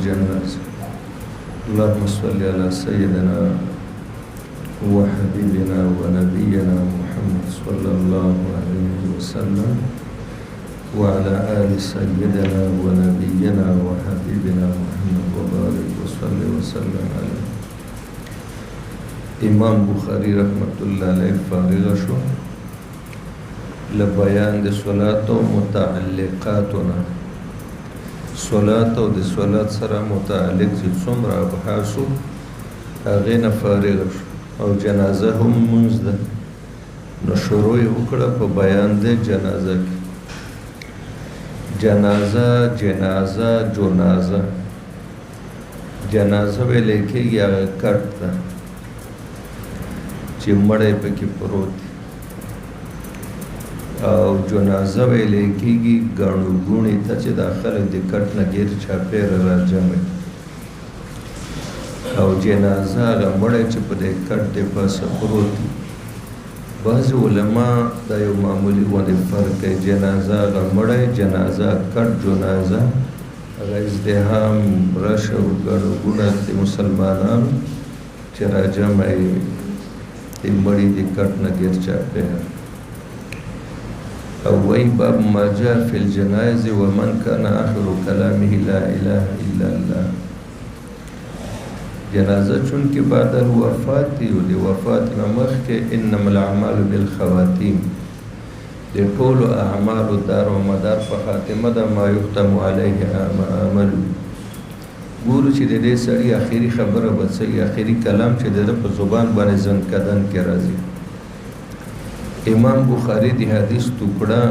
الجنة. اللهم صل على سيدنا وحبيبنا ونبينا محمد صلى الله عليه وسلم وعلى آل سيدنا ونبينا وحبيبنا محمد وبارك وسلم عليه. امام بخاری رحمت الله علیه فارغ شو لبیان د صلات او متعلقاتنا. صلات او د صلات سره متعلق چې څومره ابحاثو هغې نه فارغ شو او جنازه هم مونځ ده. نو شروع یې وکړه په بیان د جنازه کې. جنازه جنازه ویلې کېږي هغه کټ ده چې مړی پکې پروت دی، او جنازه ویلې کېږي ګاڼو ګوڼې ته چې دا خلک د کټ نه ګیر چاپېره راجمع او جنازه هغه مړی چې په دې کټ د پاسه پروت دی. بعض علما دا یو معمولي غوندې فرق کوي، جنازه هغه مړی، جنازه کټ، جنازه هغه ازدحام رش او ګڼو ګوڼه د مسلمانانو چې راجمع یې د مړي د کټ نه ګیر چاپېره. او وایي باب ما جاء فی الجنائز ومن کان آخر کلامه لا اله الا الله. جنازه چونکې بعد الوفات دی او د وفات نه مخکې انما الاعمال بالخواتیم، د ټولو اعمالو دار و مدار په خاتمه ده. ما یختم علیه عمل، ګورو چې د دې سړي آخري خبره به څه وي، آخري کلام چې د ده په زبان باندې زنکدن کې راځي. امام بخاري د حدیث ټوکړه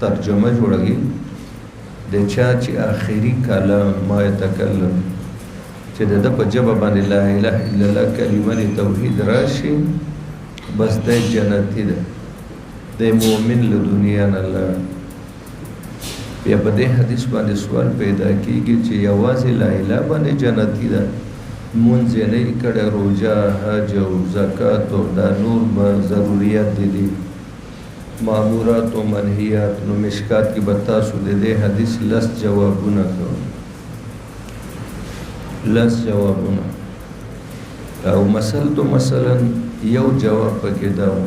ترجمه جوړوي د چا چې آخري کلام ما یتکلم چې د ده په ژبه باندې لا اله الا الله کلمه د توحید راشي، بس دی جنتي ده، دی مؤمن له دنیا نه لاړ. بیا په دې حدیث باندې سوال پیدا کېږي چې یوازې لا اله باندې جنتي ده، مونځ یې نه یې کړی، روژه، حج او زکات او دا نور به ضروریات دي مامورات او منهیات. نو مشکات کې به تاسو د دې حدیث لس جوابونه کوئ، لس جوابونه. او مثلا یو جواب پکې دا و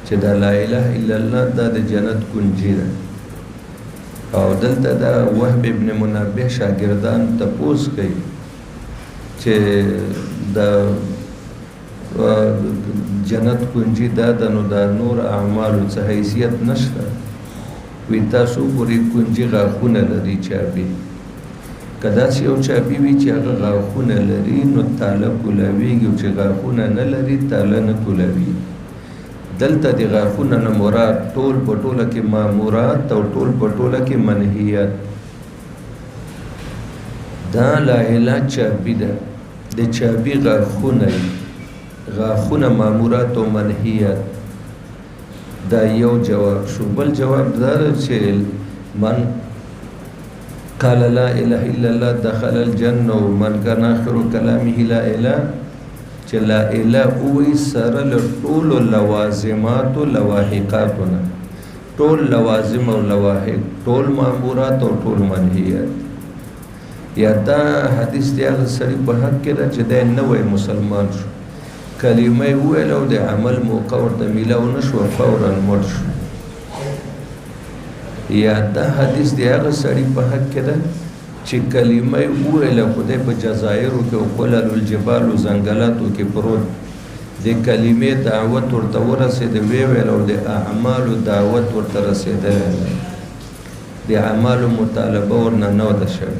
چې دا لا اله الا الله دا د جنت کنجي ده. او دلته دا وهب ابن منبه شاګردان تپوس کوي چې دا جنت کنجي دا د نو دا نور اعمالو څه حیثیت نشته. وی تاسو پورې کنجي غاښونه لري چابي، که داسې یو چابي وي چې هغه غاښونه لري نو تاله کولویږي، او چې غاښونه نه لري تاله نه کولوي. دلته د غاښونه نه مراد ټول په ټوله کې مامورات او ټول په ټوله کې منهیات. دا لا اله چابي ده، د چابي غاښونه مامورات او منهیات. دا یو جواب شو. بل جواب دا چې من قال لا اله الا الله دخل الجنه ومن كان اخر كلامه لا اله، چې لا اله اوی سره له ټولو لوازماتو لواحقاتونه، ټول لوازم او لواحق، ټول مامورات او ټول منهیات. یا دا حدیث دی هغه سړي په حق کې ده چې دی نوی مسلمان شو، کلمه یې وویل او د عمل موقع ورته میلاو نه شوه، فورا مړ شو. یا دا حدیث دی هغه سړي په حق کې ده چې کلمه یې وویله خو دی په جزایرو کې او قلل الجبال و ځنګلاتو کې پروت، د کلمې دعوت ورته ورسېده، ویې ویل او د اعمالو دعوت ورته رسېدلی، د اعمالو مطالبه ورنه نه ده شوې،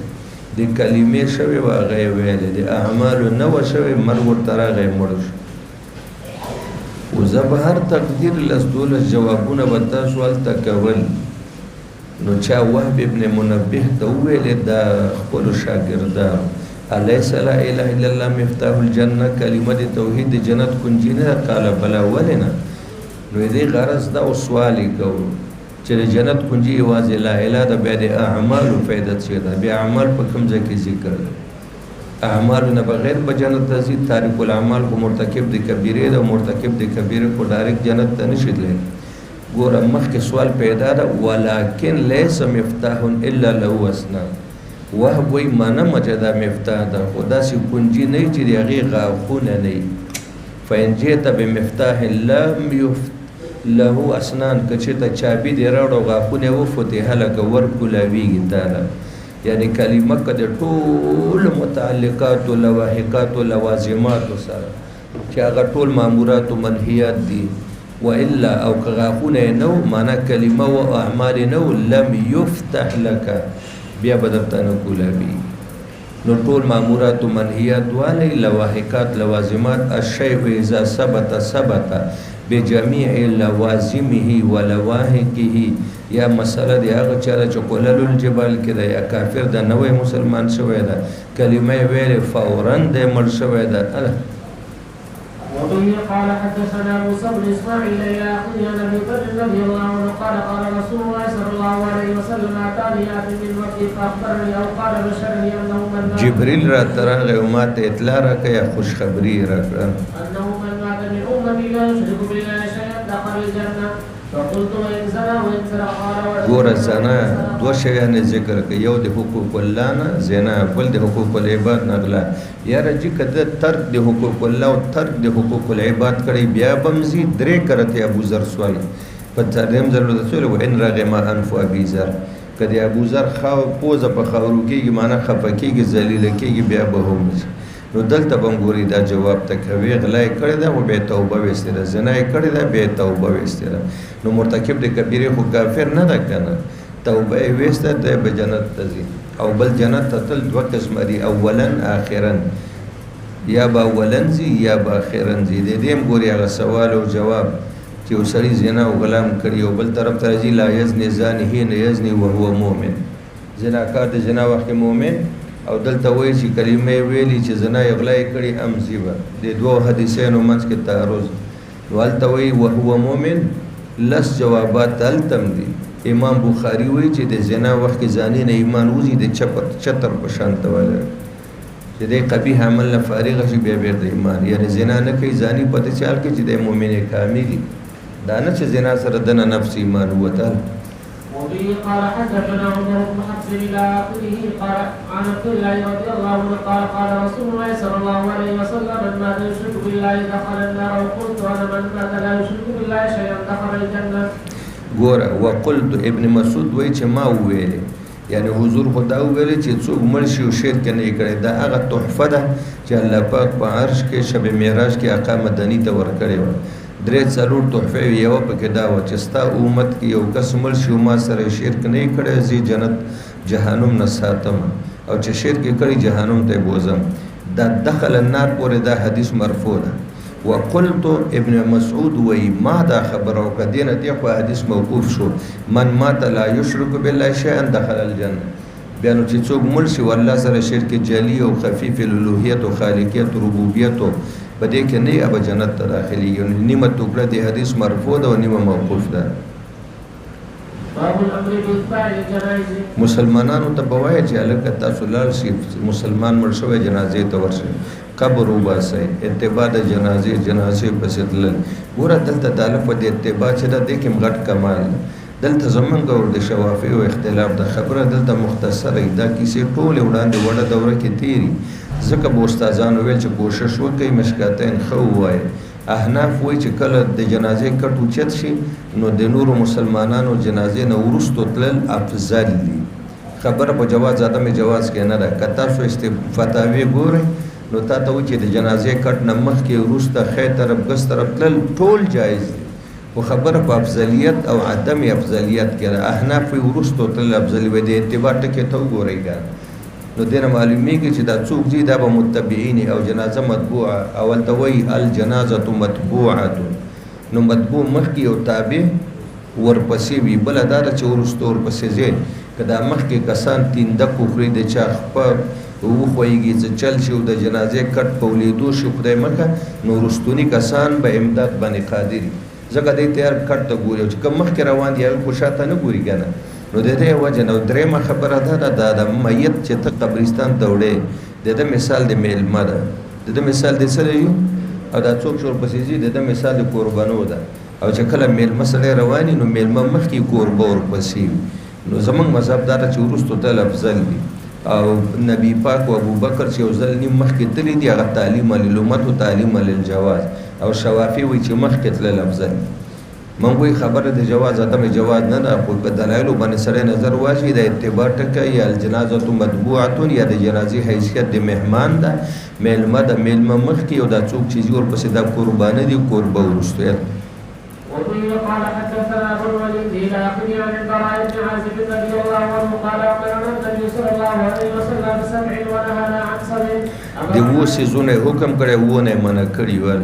د کلمې شوې وه هغه یې ویلې، د اعمالو نه وه شوې، مرګ ورته راغی، مړ شو. خو زه به هر تقدیر لس دولس جوابونه به تاسو هلته کول. نو چا وهب ابن منبه ته وویلې دا خپلو شاګردانو، الیس لا اله الا الله مفتاح الجنه، کلمه د توحید د جنت کنجي نه ده؟ قال بلا، ولې نه؟ نو دې غرض دا او سوال یې کوو چې د جنت کنجي یوازې لا اله ده، بیا د اعمالو فایده څه ده؟ بیا اعمال په کوم ځای کې ذکر ده؟ اعمالو نه بغیر به جنت ته ځي. تارک العمال خو مرتکب د کبیرې ده، مرتکب د کبیرې خو ډایرکټ جنت ته نشي تللی. ګوره مخکې سوال پیدا ده، ولکن لیس مفتاح الا له اسنان، وهب وی منم چې دا مفتاح ده خو داسې کنجي نه چې د هغې غاښونه نه وي فإن جئت بمفتاح لم يفت له اسنان که چېرته چابي دې راوړه غاښونه وفتحه لکه ورکولاویږي تاله یعنی کلمه که د ټولو متعلقاتو لواحقاتو لوازماتو سره چې هغه ټول مامورات و منهیات دي والا او که غاښونه یې نه معنا کلمه و اعمال نه لم یفتح لک بیا به درته نه کولاویږي نو ټول مامورات و منهیات والی لواحقات لوازمات الشیء اذا ثبت بجميع لوازمه ولواحقه یا مسله دی هغه چاره چې قلل الجبال کې ده یا کافر ده نوې مسلمان شوی ده کلمه ویل فورا ده مړ شوی ده وبه قال حدثنا موسى بن اسماعيل الى اخيه عن ابي بكر رضي الله عنه قال قال رسول الله صلى الله عليه وسلم اتاني اتي من مكه فاخبرني او قال بشرني انه من جبريل را تراغه او ما ته اطلاع راکړه یا خوشخبری راکړه انه من مات من امتي لا يشرك بالله شيئا دخل الجنه فقلت وان زنا وان سرق قال ګوره زنا دوه شیان ذکر کوي یو د حقوق الله نه زنا بل د حقوق العباد نه غلا یاره چې کده ترک د حقوق الله او ترک د حقوق العباد کړي بیا بمزي درې کرته ابو ذر سوای په تریم ضرورت رسول و ان رغم انف ابي ذر کدی ابو ذر خو پوزه په خورو کېږي معنا خفکیږي ذلیل کېږي بیا به هم نو دلته بنګوري دا جواب تکوي غلای کړی دا او به توبه وستره زنا کړی دا به توبه وستره نو مرتکب د کبیره خو کافر نه ده کنه توبه وسته ته به جنت تزي او بل جنت ته تل دوه قسم دي اولا اخرا یا با اولن زی یا با اخرا زی د دې ګوري هغه سوال او جواب چې وسړي زنا او غلام کړی او بل طرف ته زی لا یزنی زانه نه یزنی وهو مؤمن زناکار د جنا وخت مؤمن او دلته وایي چې کلمه ویلي چې زنا غلای کړي ام زیبا د دوه حدیثونو منځ کې تعارض ولته وایي وهو مؤمن لس جوابات تلتم دي امام بخاری وایي چې د زنا وخت کې زانی نه ایمان وزي د چتر په شان تواله چې د قبیح عمل نه فارغ شي بیا د ایمان یعنی زنا نه کوي زانی پته چال کې چې د مؤمن کامل دا نه چې زنا سره د نفس ایمان وته وبه قال حدثنا عمر بن حفص الى اخره قال عن عبد الله رضي الله عنه قال قال رسول الله صلى الله عليه وسلم من مات يشرك بالله دخل النار وقلت انا من مات لا يشرك بالله شيئا دخل الجنه ګوره وقلت ابن مسعود وایي چې ما وویلې یعنی حضور خدا ویلې چې څوک مړ شي او شرک نه کړي دا هغه تحفه ده چې الله پاک په عرش کې شب معراج کې آقا مدني ته ورکړی و درې څلور تحفه یو پکې دا و چې ستا امت کې یو کس مړ شي او ما سره شرک نه کړي زی جنت جهنم نه ساتم او چې شرک کړي جهنم ته بوزم دا دخل النار پورې دا حدیث مرفوع ده وقلت ابن مسعود وی ما دا خبر او کدینه دی خو حدیث موقوف شو من مات لا یشرک بالله شیئا دخل الجنه بیانو چې څوک مړ شي والله سره شرک جلی او خفیف الالوهیت او خالقیت او ربوبیت بده کې نه اب جنت ته داخلي یو نیمه ټوکړه دی حدیث مرفوع ده او نیمه موقوف ده باب الامر باتباع الجنائز مسلمانانو ته بوایي چې الکه تاسو لال شي مسلمان مړ شوی جنازې ته ورشي قبر وباسي اتباع د جنازې پسې تل ګوره دلته د الف د اتباع چې د دې کې غټ کمال دلته زمونږ او د شوافی او اختلاف د خبره دلته مختصره دا کیسې ټول وړاندې وړه دوره کې تیری ځکه به استادانو ویل چې کوشش وکړي مشکاتین خو وای احناف وای چې کله د جنازې کټو چت شي نو د نورو مسلمانانو جنازې نه ورستو تلل افضل دي خبره په جواز عدم جواز کې نه ده کته سو فتاوی ګوري نو تا ته و چې د جنازې کټ نه مخکې ورسته خې طرف ګس طرف تلل ټول جایز دي خو خبره په افضلیت او عدم افضلیت کې ده احناف وی ورستو تلل افضل وي د اتباع ټکي ته وګورئ نو دینه معلومیږي چې دا څوک دي دا به متبعین او جنازه مطبوعه اول ته وی الجنازه مطبوعه نو مطبوع مخکې او تابع ورپسې وی بل دا چې ورستو ورپسې ځي کدا مخکې کسان تینده کوخري د چا خپل وخويږي چې چل شو د جنازې کټ په ولیدو شو خدای مکه نو رستونی کسان به امداد باندې قادری زګه دې تیار کټ ته ګوري چې کوم مخکې روان دی او خوشاته نه ګوري کنه نو د دې وجه نو درېمه خبره ده د میت چې ته قبرستان ته وړې د مثال د میلمه ده د مثال د سره یو او دا څوک شور پسې دي د مثال د قربانو ده او چې کله میلمه سره رواني نو میلمه مخکې قربان ور پسې نو زمونږ مذهب دا چې ورستو ته افضل دي او نبی پاک او ابو بکر چې یو ځل نیم مخکې تللی دي هغه تعلیم للامت او تعلیم للجواز او شوافی وایي چې مخکې تلل افضل من وایي خبره د جواز عدم جواز نه ده خو په دلایلو باندې سړی نظر واچوي د اتباع ټکی یا الجنازة متبوعة یا د جنازې حیثیت د مهمان ده میلمه ده میلمه مخکې او دا څوک چې ځي ورپسې دا قربانه دي قربه وروسته وقيل قال حدثنا ابو الوليد الى اخره عن البراء بن عازب رضي الله عنه قال امرنا النبي صلى الله عليه وسلم بسبع ونهانا عن سبع د وو سيزونه حکم کړي وو نه منع کړی ول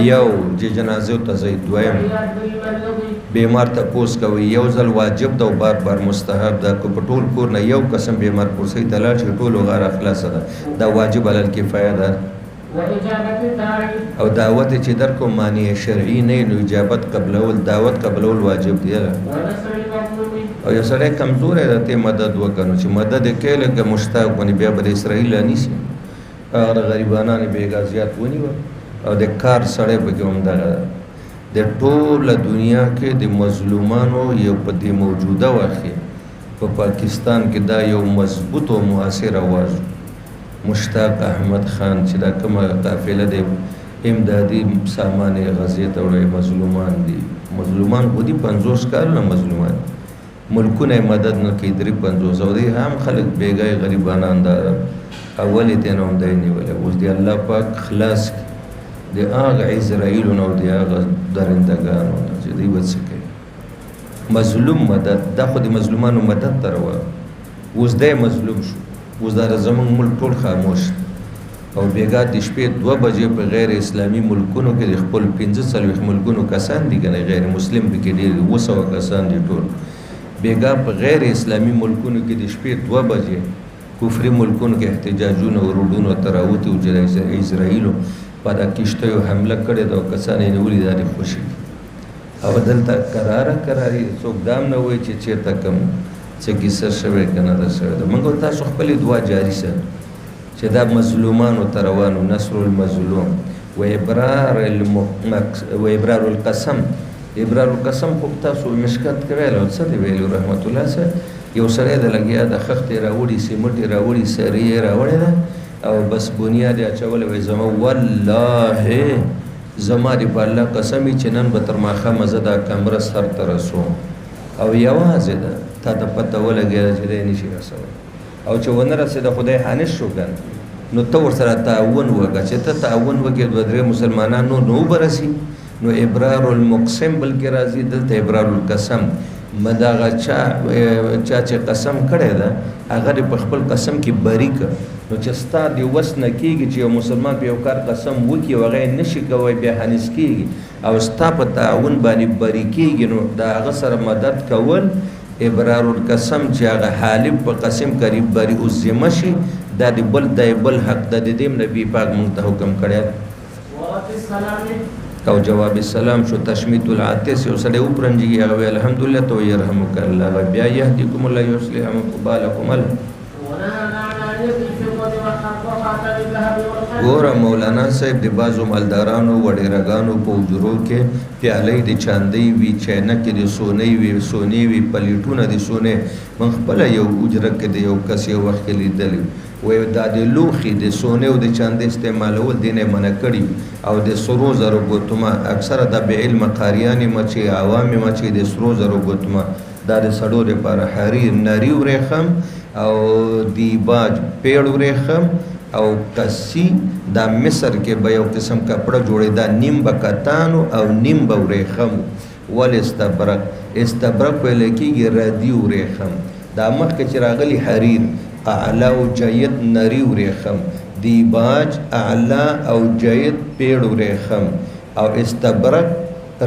یو چې جنازه ته زید دویم بیمار ته پوس کوي یو ځل واجب ده او بار بار مستحب ده کو په ټول کور نه یو قسم بیمار پوسي دلال چې ټول غیر اخلاص ده دا واجب علی الکفایه ده او دعوت چې در کو معنی شرعي نه نو اجابت قبلول دعوت قبلول واجب دی او یو سره کمزور دی ته مدد وکړو چې مدد کې لکه مشتاق ونی بیا به اسرائیل انیسی هغه غریبانان بیګا زیات ونی او د کار سره به کوم ده د ټول دنیا کې د مظلومانو یو په دې موجوده واخی په پاکستان کې دا یو مضبوط او موثر आवाज مشتاق احمد خان چې دا کومه قافله د امدادي سامان غزې ته وړي مظلومان دي مظلومان خو دي 50 کال نه مظلومان ملکونه مدد نه کوي 50 او دي هم خلک بیګای غریبانان دار اول دې نه هم دی نیولې اوس دی الله پاک خلاص د هغه اسرائیل نو د هغه درندگانو چې دوی وڅکي مظلوم مدد دا خو د مظلومانو مدد تر و اوس د مظلوم شو اوس دا زمونږ ملک ټول خاموش او بیګا د شپې 2 بجې په غیر اسلامي ملکونو کې د خپل 15 ملکونو کسان دي کنه غیر مسلم به کې ډېر 200 کسان دي ټول بیګا په غیر اسلامي ملکونو کې د شپې 2 بجې کفري ملکونو کې احتجاجونه او روډونو تراوت او جرای اسرائیل په دا کشته یو حمله کړې دا کسان یې نیولې د خوشي او دلته قراري څوک دام نه وای چې چیرته کم چې کیسه شوی کنه دا شوی دا موږ تاسو خپل دعا جاری سه چې دا مظلومانو تروانو نصر المظلوم و ابرار القسم ابرار القسم خو تاسو مشکات کوي او څه دی ویلو رحمت الله سره یو سره د لګیا د خخت راوړي سیمټي راوړي سری راوړي او بس بنیاد اچول وي زما والله زما دی په الله قسم چې نن به تر ماخه مزه دا کمره سر ترسو او یوازې ده تا د پته ولګی چې دی نشي رسولی او چې ونه رسېده خدای حانش شو کنه نو ته ورسره تعاون وکړه چې ته تعاون وکړې 2-3 مسلمانانو نو به رسي نو ابرار المقسم بلکې راځي دلته ابرار القسم مداغه چا چې قسم کړی ده هغه په خپل قسم کې بری کړ نو چې ستا دی وس نه کېږي چې یو مسلمان په یو کار قسم وکړي او هغه نشي کوی بیا حانس کېږي او ستا په تعاون باندې بری کېږي نو د هغه سره مدد کول ابرار القسم چې هغه حالف په قسم قریب بری او ذمه شي دا د بل حق د دې نبی پاک مونږ ته حکم کړی او جواب السلام شو تشمیت العاطس او سره وپرنجي هغه الحمدلله تو يرحمك الله بیا يهديكم الله يصلح بالكم ګوره مولانا صاحب د بازو مالدارانو وډیرګانو په وجرو کې پیالې د چاندي وی چینه کې د سونې وی سونې وی پلیټونه د سونې من خپل یو وجره کې د یو کس یو وخت لیدل وې دا د لوخي د سونې او د چاندي استعمالول دینه منع کړی او د سرو زرو ګوتما اکثره د به علم قاریان مچي عوام مچي د سرو زرو ګوتما دا د سړو لپاره حریر نری ورخم او دیباج پیړ ورخم او کسی دا مصر کې به یو قسم کپڑا جوړې دا نیم بکتانو او نیم به ورخم ول استبرق په لکېږي ردی ورخم دا مخ کې چراغلی حریر اعلی او جید نری ورخم دیباج اعلی او جید پیړ ورخم او استبرق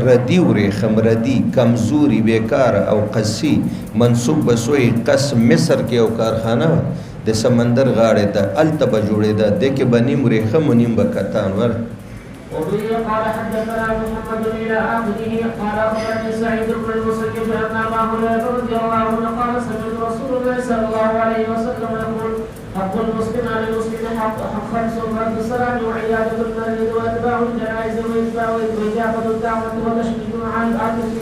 ردی ورخم ردی کمزوری بیکار او قسی منصوب بسوی قس مصر کې او کارخانه د سمندر غاړه ته التبه جوړې ده د کې بنی مرخم نیم بکتان ور وبه قال حدثنا محمد الى اخره قال اخبرني سعيد بن المسيب ان ابا هريره رضي الله عنه قال سمعت رسول الله صلى الله عليه وسلم يقول حق المسلم على المسلم حق خمس رد السلام وعياده المريض واتباع الجنائز واجابه الدعوه وتشميت عن العاطف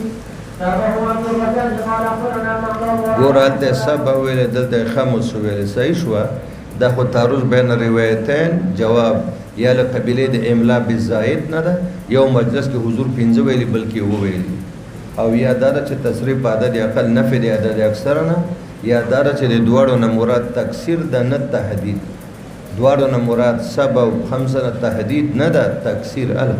ګور هلته سبا ویل دلته خمس ویل صحیح شوه دا خو تعرض بین روایتین جواب یا له قبیلې د املا بالزائد نه ده یو مجلس کې حضور 15 ویلي بلکې وویلي او یا دا ده چې تصریف په عدد اقل نفي د عدد اکثر نه یا دا ده چې د دواړو نه مراد تکثیر ده نه تحدید دواړو نه مراد سبا او خمسه نه تحدید نه ده تکثیر ال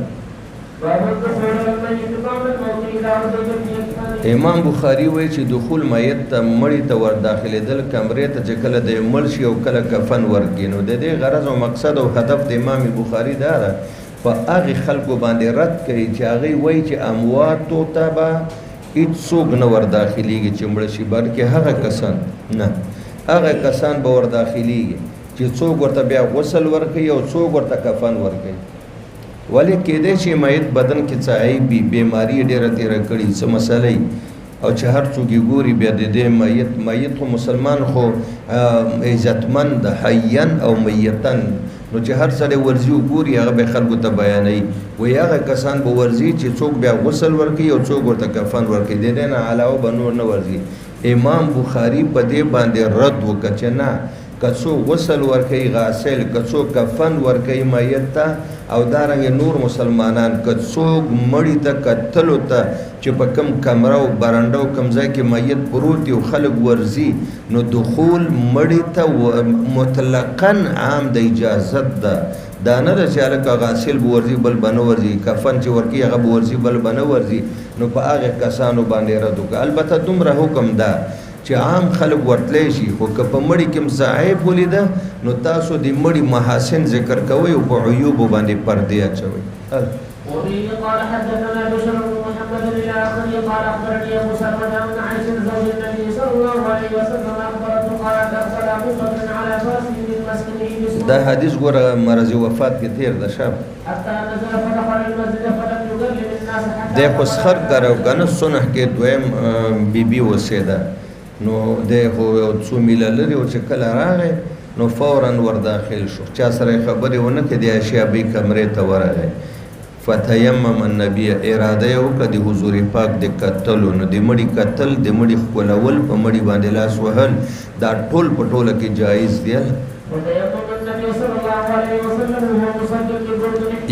امام بخاری وایي چې دخول میت ته مړی ته ور داخلېدل کمرې ته چې کله د مړ شي او کله کفن ورکړي نو د دې غرض او مقصد او هدف د امام بخاری دا ده په هغې خلکو باندې رد کوي چې هغوی وایي چې امواتو ته به هېڅوک نه ور داخلېږي چې مړه شي بلکې هغه کسان نه هغه کسان به ور داخلېږي چې څوک ورته بیا غسل ورکوي او څوک ورته کفن ورکوي ولې کېدای شي میت بدن کې څه عیب وي بیماري ډېره تېره کړي څه مسله او چې هر څوک یې ګوري بیا د دې میت خو مسلمان خو عزتمند حیان او میتن نو چې هر سړی ورځي وګوري هغه به خلکو ته بیانوي وایي هغه کسان به ورځي چې څوک بیا غسل ورکوي او څوک ورته کفن ورکوي د دې نه علاوه به نور نه ورځي امام بخاري په دې باندې رد وکړه چې نه که څوک غسل ورکوي غاسل که څوک کفن ورکوي میت ته او دارنګه نور مسلمانان که څوک مړی ته کتلو ته چې په کم کمره او برنډه او کم ځای کې میت پروت دی او خلک ورځي نو دخول مړی ته مطلقاً عام د اجازت ده دا نه ده چې هلکه غاسل به ورځي بل به نه ورځي کفن چې ورکوي هغه به ورځي بل به نه ورځي نو په هغې کسانو باندې رد وکړه البته دومره حکم ده چې عام خلک ورتلی شي خو که په مړي کې هم څه عیب ولیده نو تاسو د مړي محاسن ذکر کوئ او په عیوبو باندې پردې اچوئ وبه قال حدثنا بشر بن محمد الى اخره قال اخبرني ابو سلمة عن عائشة زوج النبي صلى الله عليه وسلم اخبرته قالت ارسل ابو بكر على فرسه من مسكنه دا حدیث ګوره مرض وفات کې تیر ده شاب حتى نزل فدخل المسجد فلم يكلم الناس حتى د خسخر کرو کنه سنح کې دویم بیبي وسیده نو د خو څو میله لري او چې کله راغی نو فورا ور داخل شو چا سره خبرې ونه کړې د اشیابي کمرې ته ورغی فتیمم النبي اراده یې وکړه د حضور پاک د کتلو نو د مړي کتل د مړي ښکلول په مړي باندې لاس وهل دا ټول په ټوله کې جایز دی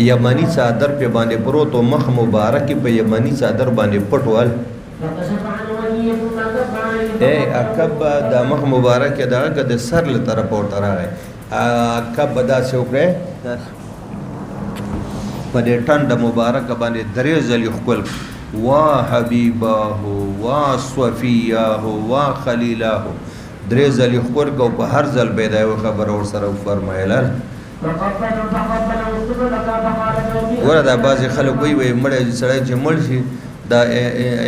یمني څادر په باندې پروت او مخ مبارک په یمني څادر باندې پټول اکب دا مخ مبارک دا که د سر له طرف ورته راغی اکب داسې وکړی په دې ټنډه مبارکه باندې درې ځلې ښکل وا حبیباه وا صفیاه وا خلیلاه درې ځلې ښکل کو په هر ځل به دا یو خبره ورسره وفرمایله ګوره دا بعضې خلک وایي مړی سړی چې مړ شي دا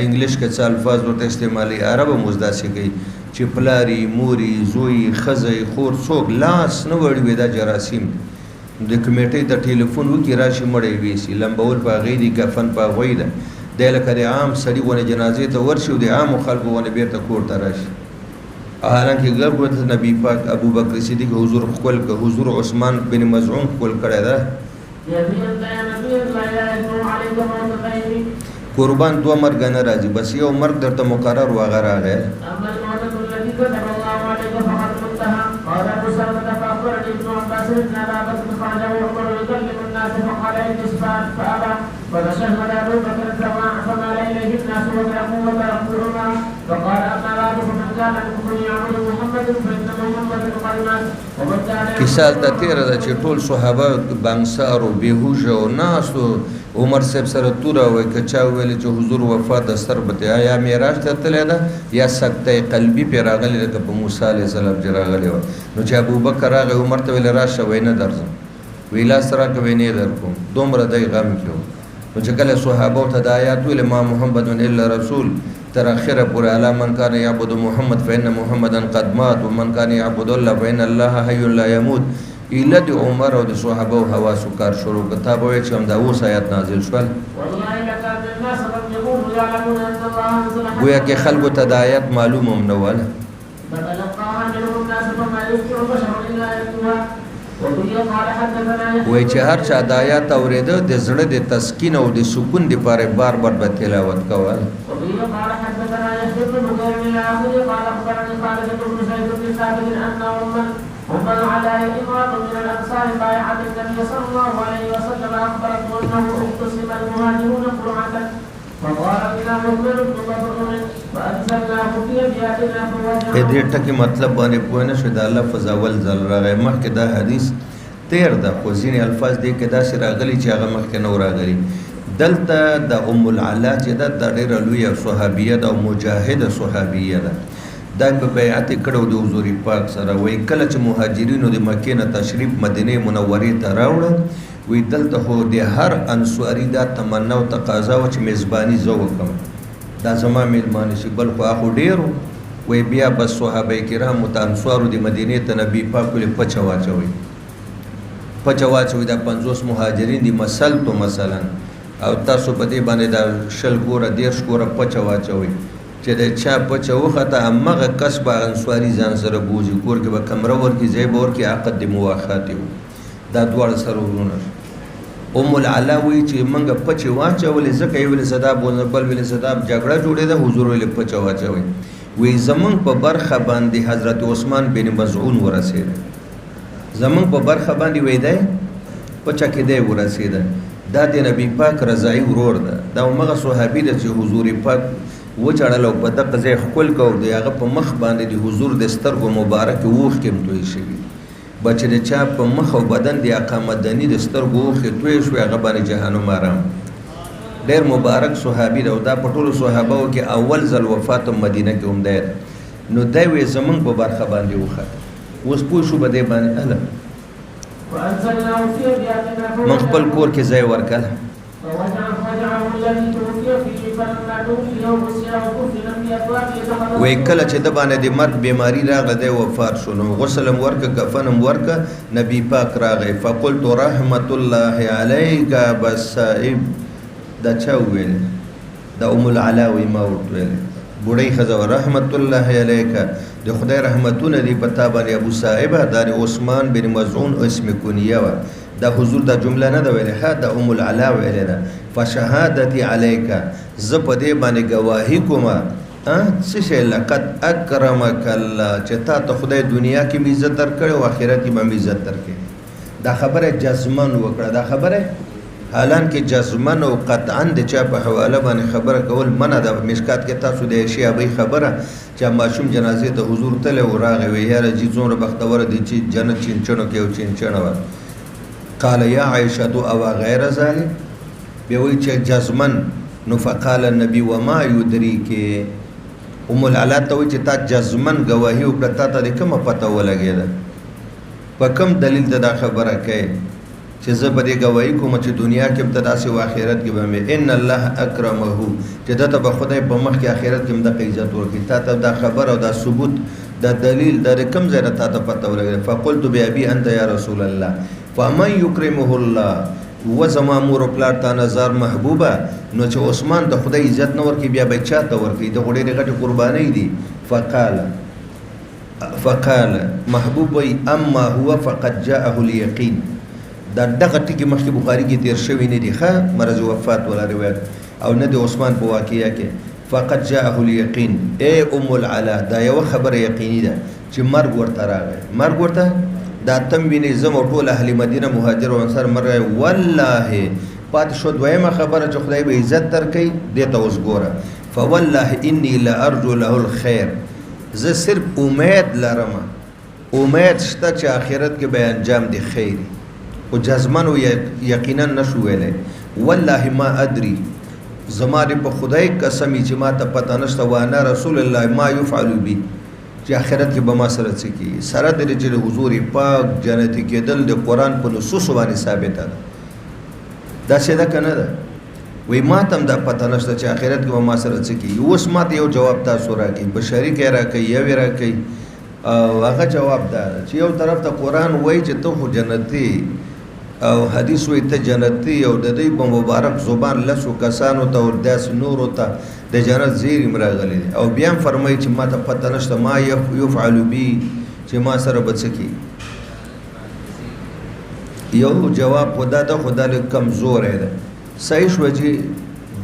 انګلیش کې څه الفاظ ورته استعمالي عرب هم اوس داسې کوي چې پلاري موري زوی ښځی خور څوک لاس نه وړي وي دا جراثیم د کمیټې ته ټلیفون وکړي راشي مړی ویسي لمبول په هغې دي کفن په هغوی ده دی لکه د عام سړي غونې جنازې ته ورشي او د عامو خلکو غونې بېرته کور ته راشي حالانکه ګرب ورته نبي پاک ابو بکر صدیق حضور ښکل که حضور عثمان بن مزعون ښکل کړی ده قربان دوه مرګ نه راځي بس یو مرګ درته مقرر وغه راغی قال ابو سلمة فاخبرني ابن عباس ان ابا بكر خرج وعمر يكلم الناس فقال اجلس فابى فتشهد ابو بكر السماع فمال اليه الناس وتركوا وتركوهما فقال اما بعد فمن كان منكم يعبد محمد فان محمدا قد مات ومن كان کیسال ته تیره ده چې ټول صحابه بانګسار او بېهوشه او ناستو عمر صاحب سره توره وایي که چا وویل چې حضور وفات د سر به یا معراج ته تللی ده یا سکته قلبي پرې راغلی لکه په موسی علیه السلام چې راغلی وه نو چې ابوبکر راغی عمر ته ویل راشه وایي نه درځم وی لاس راکړه وایي نه یې درکوم دومره دی غم کې و نو چې کله صحابو ته د آیات ویلې ما محمد الا رسول تر اخره پورې الا من کان یعبد محمد فان محمدا قد مات ومن کان یعبد الله فان الله حی لا يموت ایله د عمر او د صحابه او حواسو کار شروع کتاب وایي چې هم دا اوس آیات نازل شول گویا کې خلکو ته د آیات معلوم هم نه وله وبه قال حدثنا يحيى وای چې هر چا د آیات اورېده د زړه د تسکین او د سکون لپاره بار بار به تلاوت کول. وبه قال حدثنا يحيى بن بكير العاقل قال اخبرني خالد بن زيد بن ثابت ان ام العلاء امراه من الانصار بايعت النبي صلى الله عليه وسلم اخبرته انه اقتسم المهاجرون قرعه فقال بنا مؤمن بن مظلوم فانزلناه في ابياتنا فوجعه. دې ټکي مطلب باندې پوه نه شو د لفظ اول ځل راغی مخکې دا حدیث تیر ده خو ځینې الفاظ دې کې داسې راغلي چې هغه مخکې نه راغلي. دلته د ام العلا چې ده د ډېره لویه صحابیه ده او مجاهده صحابیه ده. دا په بیعت کړو د حضور پاک سره. وایي کله چې مهاجرینو د مکې نه تشریف مدینه منورې ته راوړه وی دلته خو د هر انصاري دا تمنا او تقاضا و چې میزباني زه وکړم دا زما میلمانه شي بل خو هغو ډېرو وی بیا بس صحابه کرامو ته انصارو د مدینې ته نبي پاک ولې پچه واچوئ دا 50 مهاجرین دي مثلا او تاسو په دې باندې دا 20 ګوره 10 ګوره پچه واچوئ چې د چا پچه وخته همغه کس به انصاري ځان سره بوځي کور کې به کمره ورکړي ځای به ورکړي عقد د موافقات وي دا دواړه سره ورونه. ام العلا وایي چې موږ پچې واچولې ځکه یې ویلې صدا بل ویلې صدا جګړه جوړېده حضور ویلې پچه واچوئ. وایي زمونږ په برخه باندې حضرت عثمان بن مظعون ورسېده زمونږ په برخه باندې وایي دی پچه کې دی ورسېده دا د نبي پاک رضاعي ورور ده دا همغه صحابي ده چې حضور پاک وچړل او په دغه ځای ښکل کو د هغه په مخ باندې د حضور د سترګو مبارکې اوښکې هم تویې شوي بچې د چا په مخ او بدن د آقا مدني د سترګو اوښکې تویې شوې هغه باندې جهنم آرام ډېر مبارک صحابي ده او دا په ټولو صحابهو کې اول ځل وفات مدینه کې هم دی نو دی وایي زمونږ په برخه باندې وخته اوس پوه شو په دې باندې من خپل کور کې ځای ورکړه وای کله چې د باندې د مرګ بیماری راغله دی وفات شو نو غسل هم ورکه کفن هم ورکه نبی پاک راغی فقلت رحمت الله علیک بصائب دا چا ویل دا ام العلا وی ما ورته ویل بوډۍ ښځه رحمت الله علیک د خدای رحمتونه دی پتا باندې ابو صائب دا عثمان بن مظعون اسم کنیه و دا حضور دا جمله نه دا ویلې ها دا ام العلا ویلې ده فشهادتي عليك ز په دې باندې گواهی کوم څه شي لقد اکرمک الله چې تا ته خدای دنیا کې عزت درکړي او آخرت کې هم عزت درکړي دا خبره جزمن وکړه دا خبره حالان کې جزمن او قطعا د چا په حواله باندې خبره کول منع ده مشکات کې تاسو د شی ابي خبره چې ماشوم جنازې ته حضور تل او راغی وی یاره جی څومره بختور دي چې جنت چینچنو کې او چینچنو قال يا عائشه او غیر ذلك بيوي چې جزمن نو فقال النبي وما يدريك ام العلا ته وي چې تا جزمن گواهی او پرتا ته کومه پته ولګیده په کوم دلیل دا خبره کوي چې زه به دې گواهی کوم چې دنیا کې ابتدا سي او آخرت کې به ان الله اکرمه چې دا ته به خدای په مخ کې آخرت کې هم د عزت ورکړي تا ته دا خبر او دا ثبوت دا دلیل دا کوم ځای ته پته ولګیده فقلت بابي انت يا رسول الله فمن يكرمه الله وزما مور پلار ته نظر محبوبه نو چې عثمان د خدای عزت نه ورکي بیا به چاته ورکي د غړي غټه قرباني دي فقال محبوب وي اما هو فقد جاءه اليقين دا دغه ټکی مخکې بخاری کې تیر شوی نه دی ښه مرز وفات ولا روایت او نه د عثمان په واقعیا کې فقد جاءه اليقين اي ام العلا دا یو خبره یقیني ده چې مرګ ورته راغی مرګ ورته دا تم ویني زم ټول اهل مدینه مهاجر او انصار مره والله پات شو دویمه خبره چې خدای به عزت درکې دته اوس ګوره فوالله اني لارجو له الخير زه صرف امید لرم امید شته چې آخرت کې به انجام دی خیر او جزمن او یقینا نشو ویلې والله ما ادري زماره په خدای قسم چې ما ته پته نشته وانا رسول الله ما يفعل بي چې آخرت کې به ما سره څه کی سره د رجل حضور پاک جنتی کېدل د قران په نصوص باندې ثابت ده دا څه ده کنه ده وی ما تم دا پته نشته چې آخرت کې به ما سره څه کی اوس ما ته یو جواب تاسو راکې بشری کې راکې یو راکې او هغه جواب ده چې یو طرف ته قران وایي چې ته خو جنتی او حدیث وایي ته جنتی او د دې په مبارک زبان لسو کسانو ته ور داس نور ته د جنت زیر امراغلی او بیا فرمایي چې ما ته پته نشته ما يفعل بي چې ما سره بچکی یو جواب خدا د خدا له کمزور دی صحیح شو چې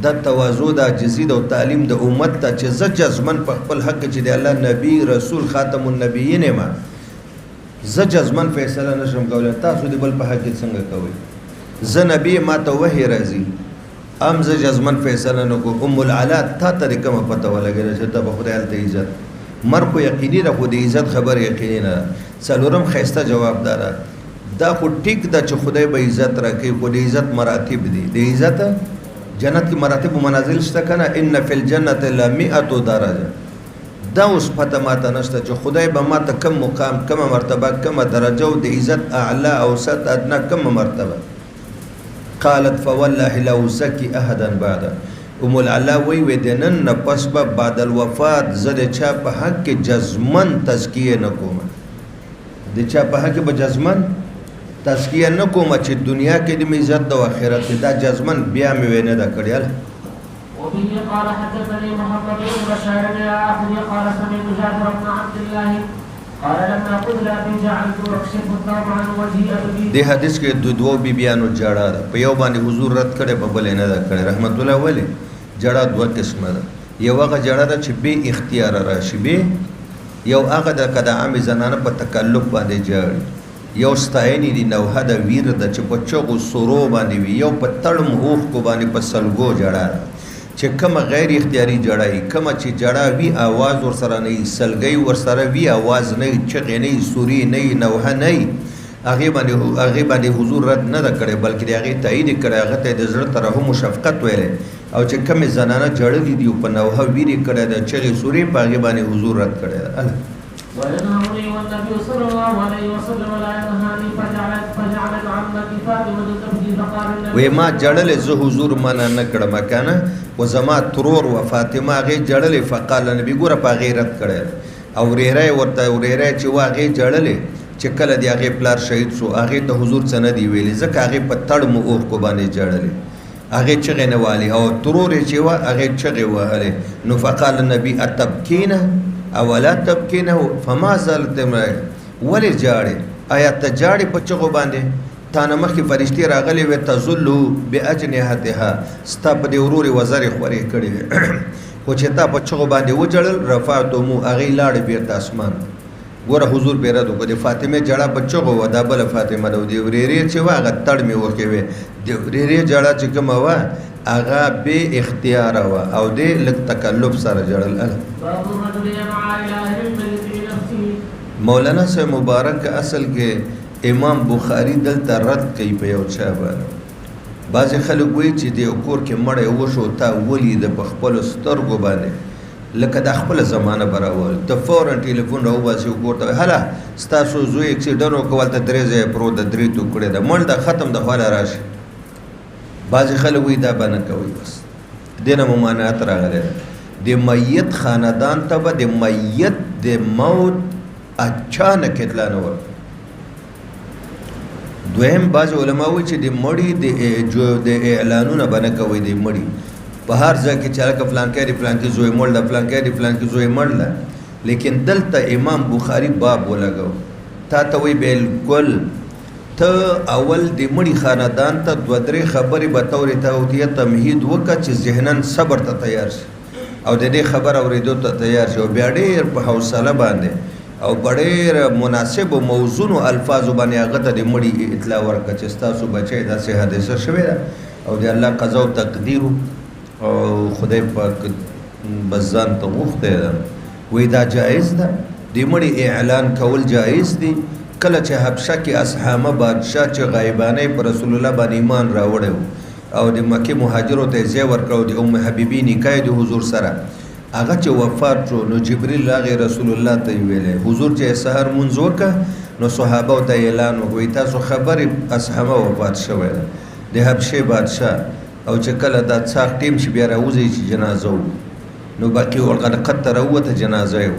د تواضع د عاجزي د تعلیم د امت ته چې ز جزمن په خپل حق چې د الله نبی رسول خاتم النبیین ما ز جزمن فیصله نشم کولای تاسو د بل په حق څنګه کوي ز نبی ما ته وحی راځي ام ز جزمن فیصله نکو ام العلا تا طریقه ما پته ولګی چې ته په خدای ته عزت مر کو یقیني ده خو د عزت خبر یقیني نه څلورم خیسته جواب دار دا خو ټیک ده چې خدای به عزت راکړي خو د عزت مراتب دي د عزت جنت کی مراتب و منازل شته کنه ان فی الجنت ل100 درجه دا اوس پته ماته نشته چې خدای به ماته کم مقام کم مرتبه کم درجه او د عزت اعلی اوسط ادنا کم مرتبه قالت فوالله لو زکی احدا بعد ام العلا وی دنن پس بعد الوفات زده چا په حق کې جزمن تزکیه نکوم د چا په حق به جزمن تزکیه نکوم چې دنیا کې د عزت او آخرت دا جزمن بیا مې ونه دا کړیال وبه قال حدثني محمد بن بشار العاقل قال سمعت جابر بن عبد الله قال لما قلت ابي جعلت اكشف الثوب عن وجهي د حدیث کې دوه بیبيانو جړه په یو باندې حضور رد کړي په بل نه دا کړي رحمت الله ولی جړه دوه قسمه ده یو هغه جړه ده چې به اختیار راشي به یو هغه د کده عام زنانه په تکلف باندې جړ یو ستاینی دی نوحه د ویر د چې په چغو سورو باندې وي یو په تړم اوخ کو باندې په سلګو جړه چې کومه غیر اختیاري جړای کومه چې جړه وی आवाज ور سره نه سلګي ور سره وی आवाज نه چغې نه سوري نه نوحه نه هغه باندې حضور رد نه کړي بلکې هغه تایید کړي هغه ته د زړه ترحم او شفقت ویل او چې کومه زنانه جړلې دی په نوحه ویری کړي د چغې سوري په هغه باندې حضور رد کړي وينهوني والنبي صلى الله عليه وسلم لا ينهاني فجعلت عمتي فاطمة تبكي فقال النبي وما جړل زه حضور منا نه کړم کنه و زما ترور و فاطمه غي جړل فقال النبي ګوره په غیرت کړي او ریره ورته ریره چې واغې جړل چې کله دی هغه پلار شهید شو هغه ته حضور څنګه دی ویلي ځکه هغه په تړ مو اوخ کو باندې جړل هغه چغې نه والی او ترور چې وا هغه چغې وهله نو فقال النبي اتبكينا اولا تبکینه فما زالت ولی جاړي آیا ته جاړي په چغو باندې تانه مخکې فرشتي راغلي و تزلو باجنحتها ستا په دې وروري وزرې خوري کړي خو چې تا په چغو باندې وجړل رفعتمو اغه لاړ بیرته اسمان ګوره حضور بیره دغه د فاطمه جړه په چغو و دا بل فاطمه د وريري چې واغه تړ می وکوي د وريري جړه چې کوم و اغا به اختیار وا او دې لک تکلف سره جړل مولانا سے مبارک اصل کې امام بخاری دلته رد کوي په یو چا باندې بعض خلک وایي چې د کور کې مړ یو شو تا ولي د خپل سترګو باندې لکه د خپل زمانه براول ته فورا ټلیفون راو باسي کور ته هلا ستاسو زوی اکسیډنټ وکول ته درېځه پرو د درې ټوکړه د مړ د ختم د خاله راشي بعض خلک وایي دا باندې کوي بس دینه ممانعت راغله د میت خاندان ته به د میت د موت اچانک اطلاع نه ورکړي دویم بعض علما وایي چې د مړي د اعلانونه باندې کوي د مړي په هر ځای کې چې هغه فلان کې زوی مړ ده فلان کې زوی مړ ده لیکن دلته امام بخاری باب ولګو تا ته وایي بالکل ته اول د مړي خاندان ته دوه درې خبرې به تورې توتیه تمهید وکړه چې ذهناً صبر ته تیار شي او د دې خبر اورېدو ته تیار شي او بیا ډېر په حوصله باندې او ډېر مناسب او موزون الفاظ باندې هغه ته د مړي اطلاع ورکړه چې ستاسو بچی داسې حادثه شوې ده او د الله قضا او تقدیر او خدای پاک بزان ته غوښتی ده وایي دا جایز ده د مړي اعلان کول جایز دي کله چې حبشه کې اصحامه بادشاه چې غایبانه پر رسول الله باندې ایمان راوړی او د مکه مهاجرو ته ځای ورکړو د ام حبیبی نکاح د حضور سره هغه چې وفات شو نو جبرئیل هغه رسول الله ته ویلې حضور چې سحر منځ وکړه نو صحابه ته اعلان وکړي تاسو خبر اصحابه وفات شوی د حبشه بادشاه او چې کله دا څاک ټیم چې بیا راوځي چې جنازه نو باقي ورغه قطر وته جنازه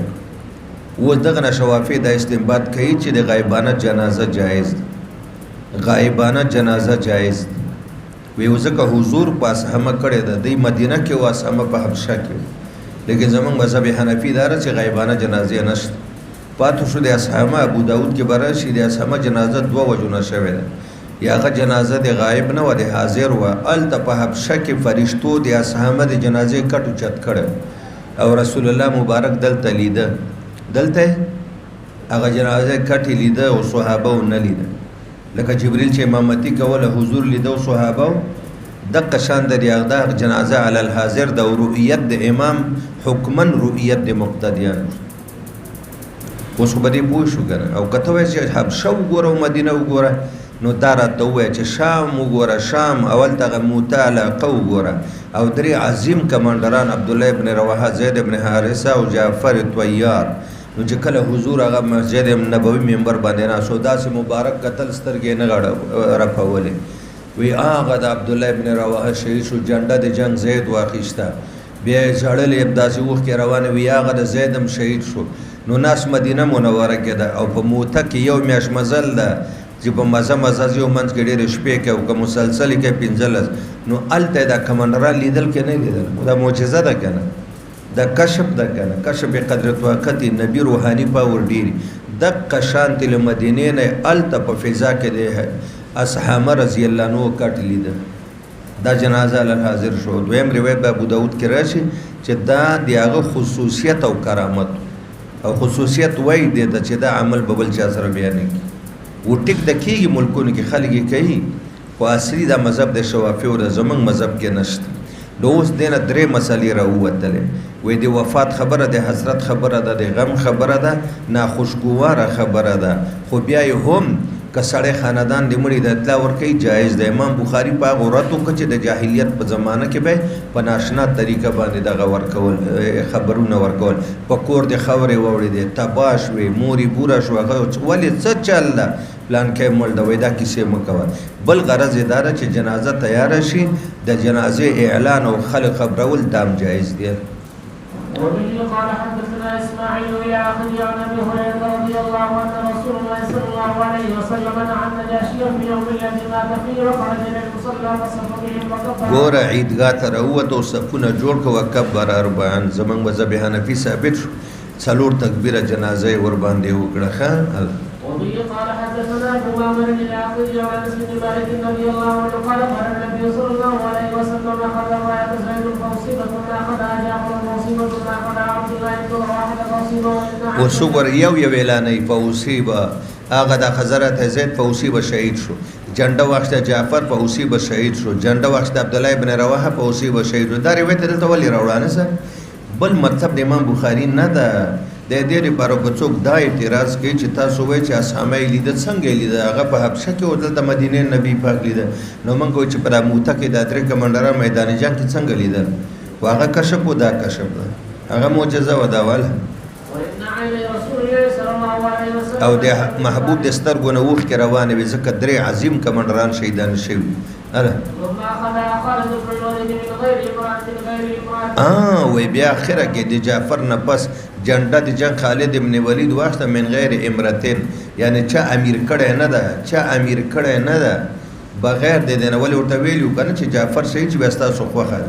و دغه نشوافی د استنباط کوي چې د غایبانه جنازه جایز غایبانه جنازه جایز وی وزکه حضور پاس هم کړي د مدینه کې واسمه په حبشه کې لیکن زمون مذهب حنفی دار چې غایبانه جنازه نشته پاتو شو د اصحابه ابو داود کې برا شي د اصحابه جنازه دوه وجونه شوه یا هغه جنازه د غایب نه و د حاضر و هلته په حبشه کې فرشتو د اصحابه د جنازې کټ اوچت کړی او رسول الله مبارک دلته لیده دلته هغه جنازه کټ یې لیده او صحابه و نه لیده لکه جبریل چې امامتي کوله حضور لیده او صحابه دقه شان د هغه جنازه علی الحاضر د رؤیت د امام حکمن رؤیت د مقتدیان اوس خو به دې پوه شو که او که ته وایې چې حبشه وګوره او مدینه وګوره نو دا راته ووایه چې شام وګوره شام اول دغه موته علاقه وګوره او درې عظیم کمانډران عبدالله ابن رواحه زید ابن حارثه او جعفر طیار نو چې کله حضور هغه مسجد نبوي منبر باندې ناست و داسې مبارک کتل سترګې نه رپولې وی هغه د عبدالله ابن رواحه شهید شو جنډه د جنگ زید واخیسته بیا یې ژړلې داسې اوښکې روانې وي هغه د زید هم شهید شو نو ناس مدینه منوره کې ده او په موته کې یو میاشت مزل ده چې په مزه مزه یو منځ کې ډېرې شپې کوي او که مسلسل یې کوي 15 نو هلته دا کمانډران لیدل که نه لیدل دا معجزه ده که نه دا کشف ده که نه کشف قدرت واقعت نبي روحاني پاور ډېري دقه شانتې له مدینې نه هلته په فضا کې دی اصحابه رضی الله عنه کټ لیده دا جنازه علی حاضر شو دویم روایت به ابو داود کې راشي چې دا د هغه خصوصیت او کرامت او خصوصیت وای دی چې دا عمل به بل چا سره بیان کړي و ټیک د کېږي ملکونو کې خلک یې کوي خو اصلي دا مذهب د شوافیو د زمونږ مذهب کې نشته نو اوس دې نه درې مسلې راووتلې وایي د وفات خبره د حسرت خبره ده د غم خبره ده ناخوشګواره خبره ده خو بیا یې هم که سړی خاندان د مړي د اطلاع ورکوي جایز ده امام بخاري په هغه ورت وکړه چې د جاهلیت په زمانه کې به په ناشنا طریقه باندې دغه ورکول خبرونه ورکول په کور د خاورې واوړې دی تباه شوې مورې بوره شوه ولې څه چل ده پلان کې مړ ده وایي دا کیسې مه کوه بل غرض یې دا ده چې جنازه تیاره شي د جنازې اعلان او خلق خبرول دام جایز دی وبه قال حدثنا اسماعيل الى اخيه عن ابي هريره رضي الله عنه رسول الله صلى الله عليه وسلم عن النجاشي في يوم الذي مات فيه وخرج الى المصلى فصف بهم وكبر ګوره عیدګاه ته راووت او صفونه جوړ کړه وکبر اربعا زمونږ مذهب حنفي ثابت شو څلور تکبیره جنازه یې ورباندې وکړه ښه وبه قال حدثنا ابو معمر الى اخيه عن انس بن مالك رضي الله عنه قال قال النبي صلى الله عليه وسلم اخذ رايه زيد فاصيبه اخذها جعفر فاصيبه اخذها عبد الله بن رواحه فاصيبه وسوګر یو اعلانې فاصيبه هغه د حضرت زید فاصيبه شهید شو جنډه وخت جعفر فاصيبه شهید شو جنډه وخت عبد الله بن رواحه فاصيبه شهید شو دا روایت دلته ولې راوړانه سره بل مطلب د امام بخاری نه ده د دې لپاره که څوک دا اعتراض کوي چې تاسو وایئ چې اصحابه یې لیده څنګه یې لیده هغه په حبشه کې او دلته مدینې نبي پاک لیده نو موږ وایو چې په دا موته کې دا درې کمانډران میدان جنګ کې څنګه لیدل خو هغه کشف و دا کشف ده هغه معجزه و دا وله او د محبوب د سترګو نه اوښکې روانې وي ځکه درې عظیم کمانډران شهیدان شوي وی بیا اخره کې د جعفر نه پس جنډه د جنگ خالد ابن ولید واخته من غیر امرتين یعنی چا امیر کړه نه ده چا امیر کړه نه ده بغیر د دې نه ولې ورته ویلو کنه چې جعفر شهید چې وستا سو خوخه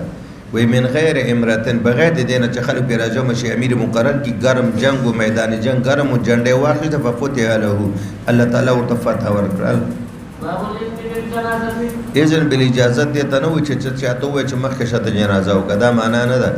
وی من غیر امرتين بغیر د دې نه چې خلک به راځم شي امیر مقرر کی ګرم جنگ او میدان جنگ ګرم او جنډه واخته په فتح له الله تعالی ورته فتح ورکړل اذن بل اجازه دې ته نو چې چاته وای چې مخکې شته جنازه او کدا معنا نه ده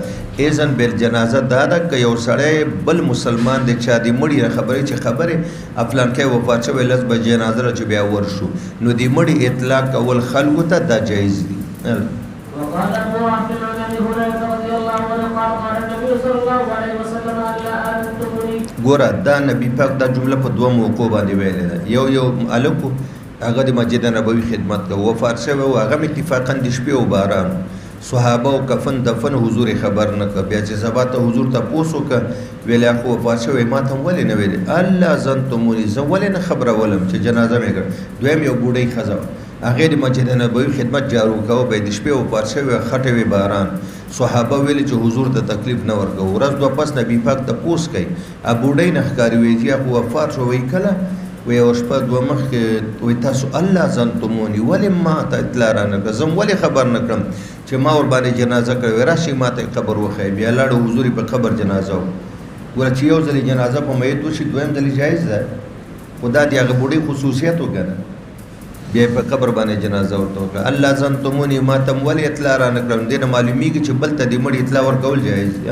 اذن بل جنازه دا ده ک یو سړی بل مسلمان د چا دی مړی خبرې چې خبره افلان کې وفات شوی لږ به جنازه چې بیا ورشو نو دی مړی اطلاق اول خلکو ته دا جایز دي وقال ابو عبد الله بن هريره رضي الله عنه قال النبي صلى الله عليه وسلم الا انتمني ګوره دا نبی پاک دا جمله په دوه موقع باندې ویل ده یو الکو هغه د مسجد نبوي خدمت کوي وفات شوی او هغه اتفاقا د شپې او باران صحابه او کفن دفن حضور خبر نه ک بیا چې سبا ته حضور ته پوسو ک ویل اخو وفات شوی ما ته ولې نه ویل الله زنتمونی زه ولې نه خبره ولم چې جنازه مې کړ دویم یو بوډۍ خزا هغه د مسجد نبوي خدمت جارو کوي به د شپې او وفات شوی خټه وی باران صحابه ویل چې حضور ته تکلیف نه ورکو ورځ دوه پس نبی پاک ته پوس کوي ا بوډۍ نه ښکاری وی چې اخو وفات شوی کله وی او شپه دوه مخکې وی تاسو الله زنتمونی ولې ما ته اطلاع رانه زم ولې خبر نه کړم چې ما ور باندې جنازه کوي راشي ما ته خبر وخی بیا لاړو حضور په خبر جنازه ور چې یو ځل جنازه په میت وشي دویم ځل جایز ده خدا دې هغه بوډۍ خصوصیت وګڼه بیا په قبر باندې جنازه ورته وکړه. الله ظننتموني ما تم ولې اطلاع را نه کړم. دې نه معلومیږي چې بل ته د مړي اطلاع ورکول جایز دي.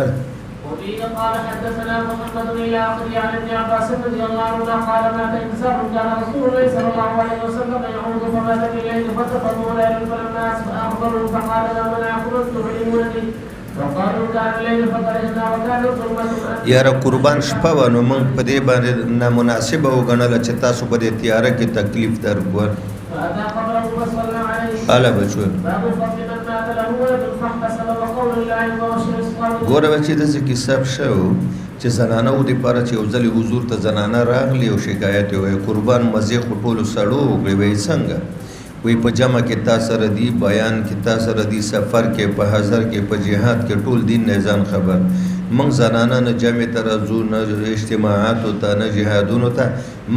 قال حدثنا محمد بن يعقوب عن ابن عباس رضي الله عنه قال مات انسان كان رسول الله صلى الله عليه وسلم يعود فمات بالليل فتقوا ليلا فلما اخبروا فقال لمن اخبرت علموني وقالوا كان الليل فطرحنا وكان ظلمه. یاره قربان شپه و نو موږ په دې باندې نامناسبه وګڼله چې تاسو په دې تیاره کې تکلیف درکول. فأتى قبره فصلى عليه. اله بچو باب فضل من مات له ولد فاحتسب وقول الله وبشر الصابرين. ګوره بچې داسې کیسه شو چې زنانه و دپاره چې یو ځلې حضور ته زنانه راغلې او شکایت یې وایي قربان مزې خو ټولو سړو وکړې. وایي څنګه؟ وایي په جمع کې تا سره دي، بیان کې تا سره دي، سفر کې، په حضر کې، په جهاد کې، ټول دین نه ځان خبر. موږ زنانه نه جمع ته راځو، نه اجتماعاتو ته، نه جهادونو ته.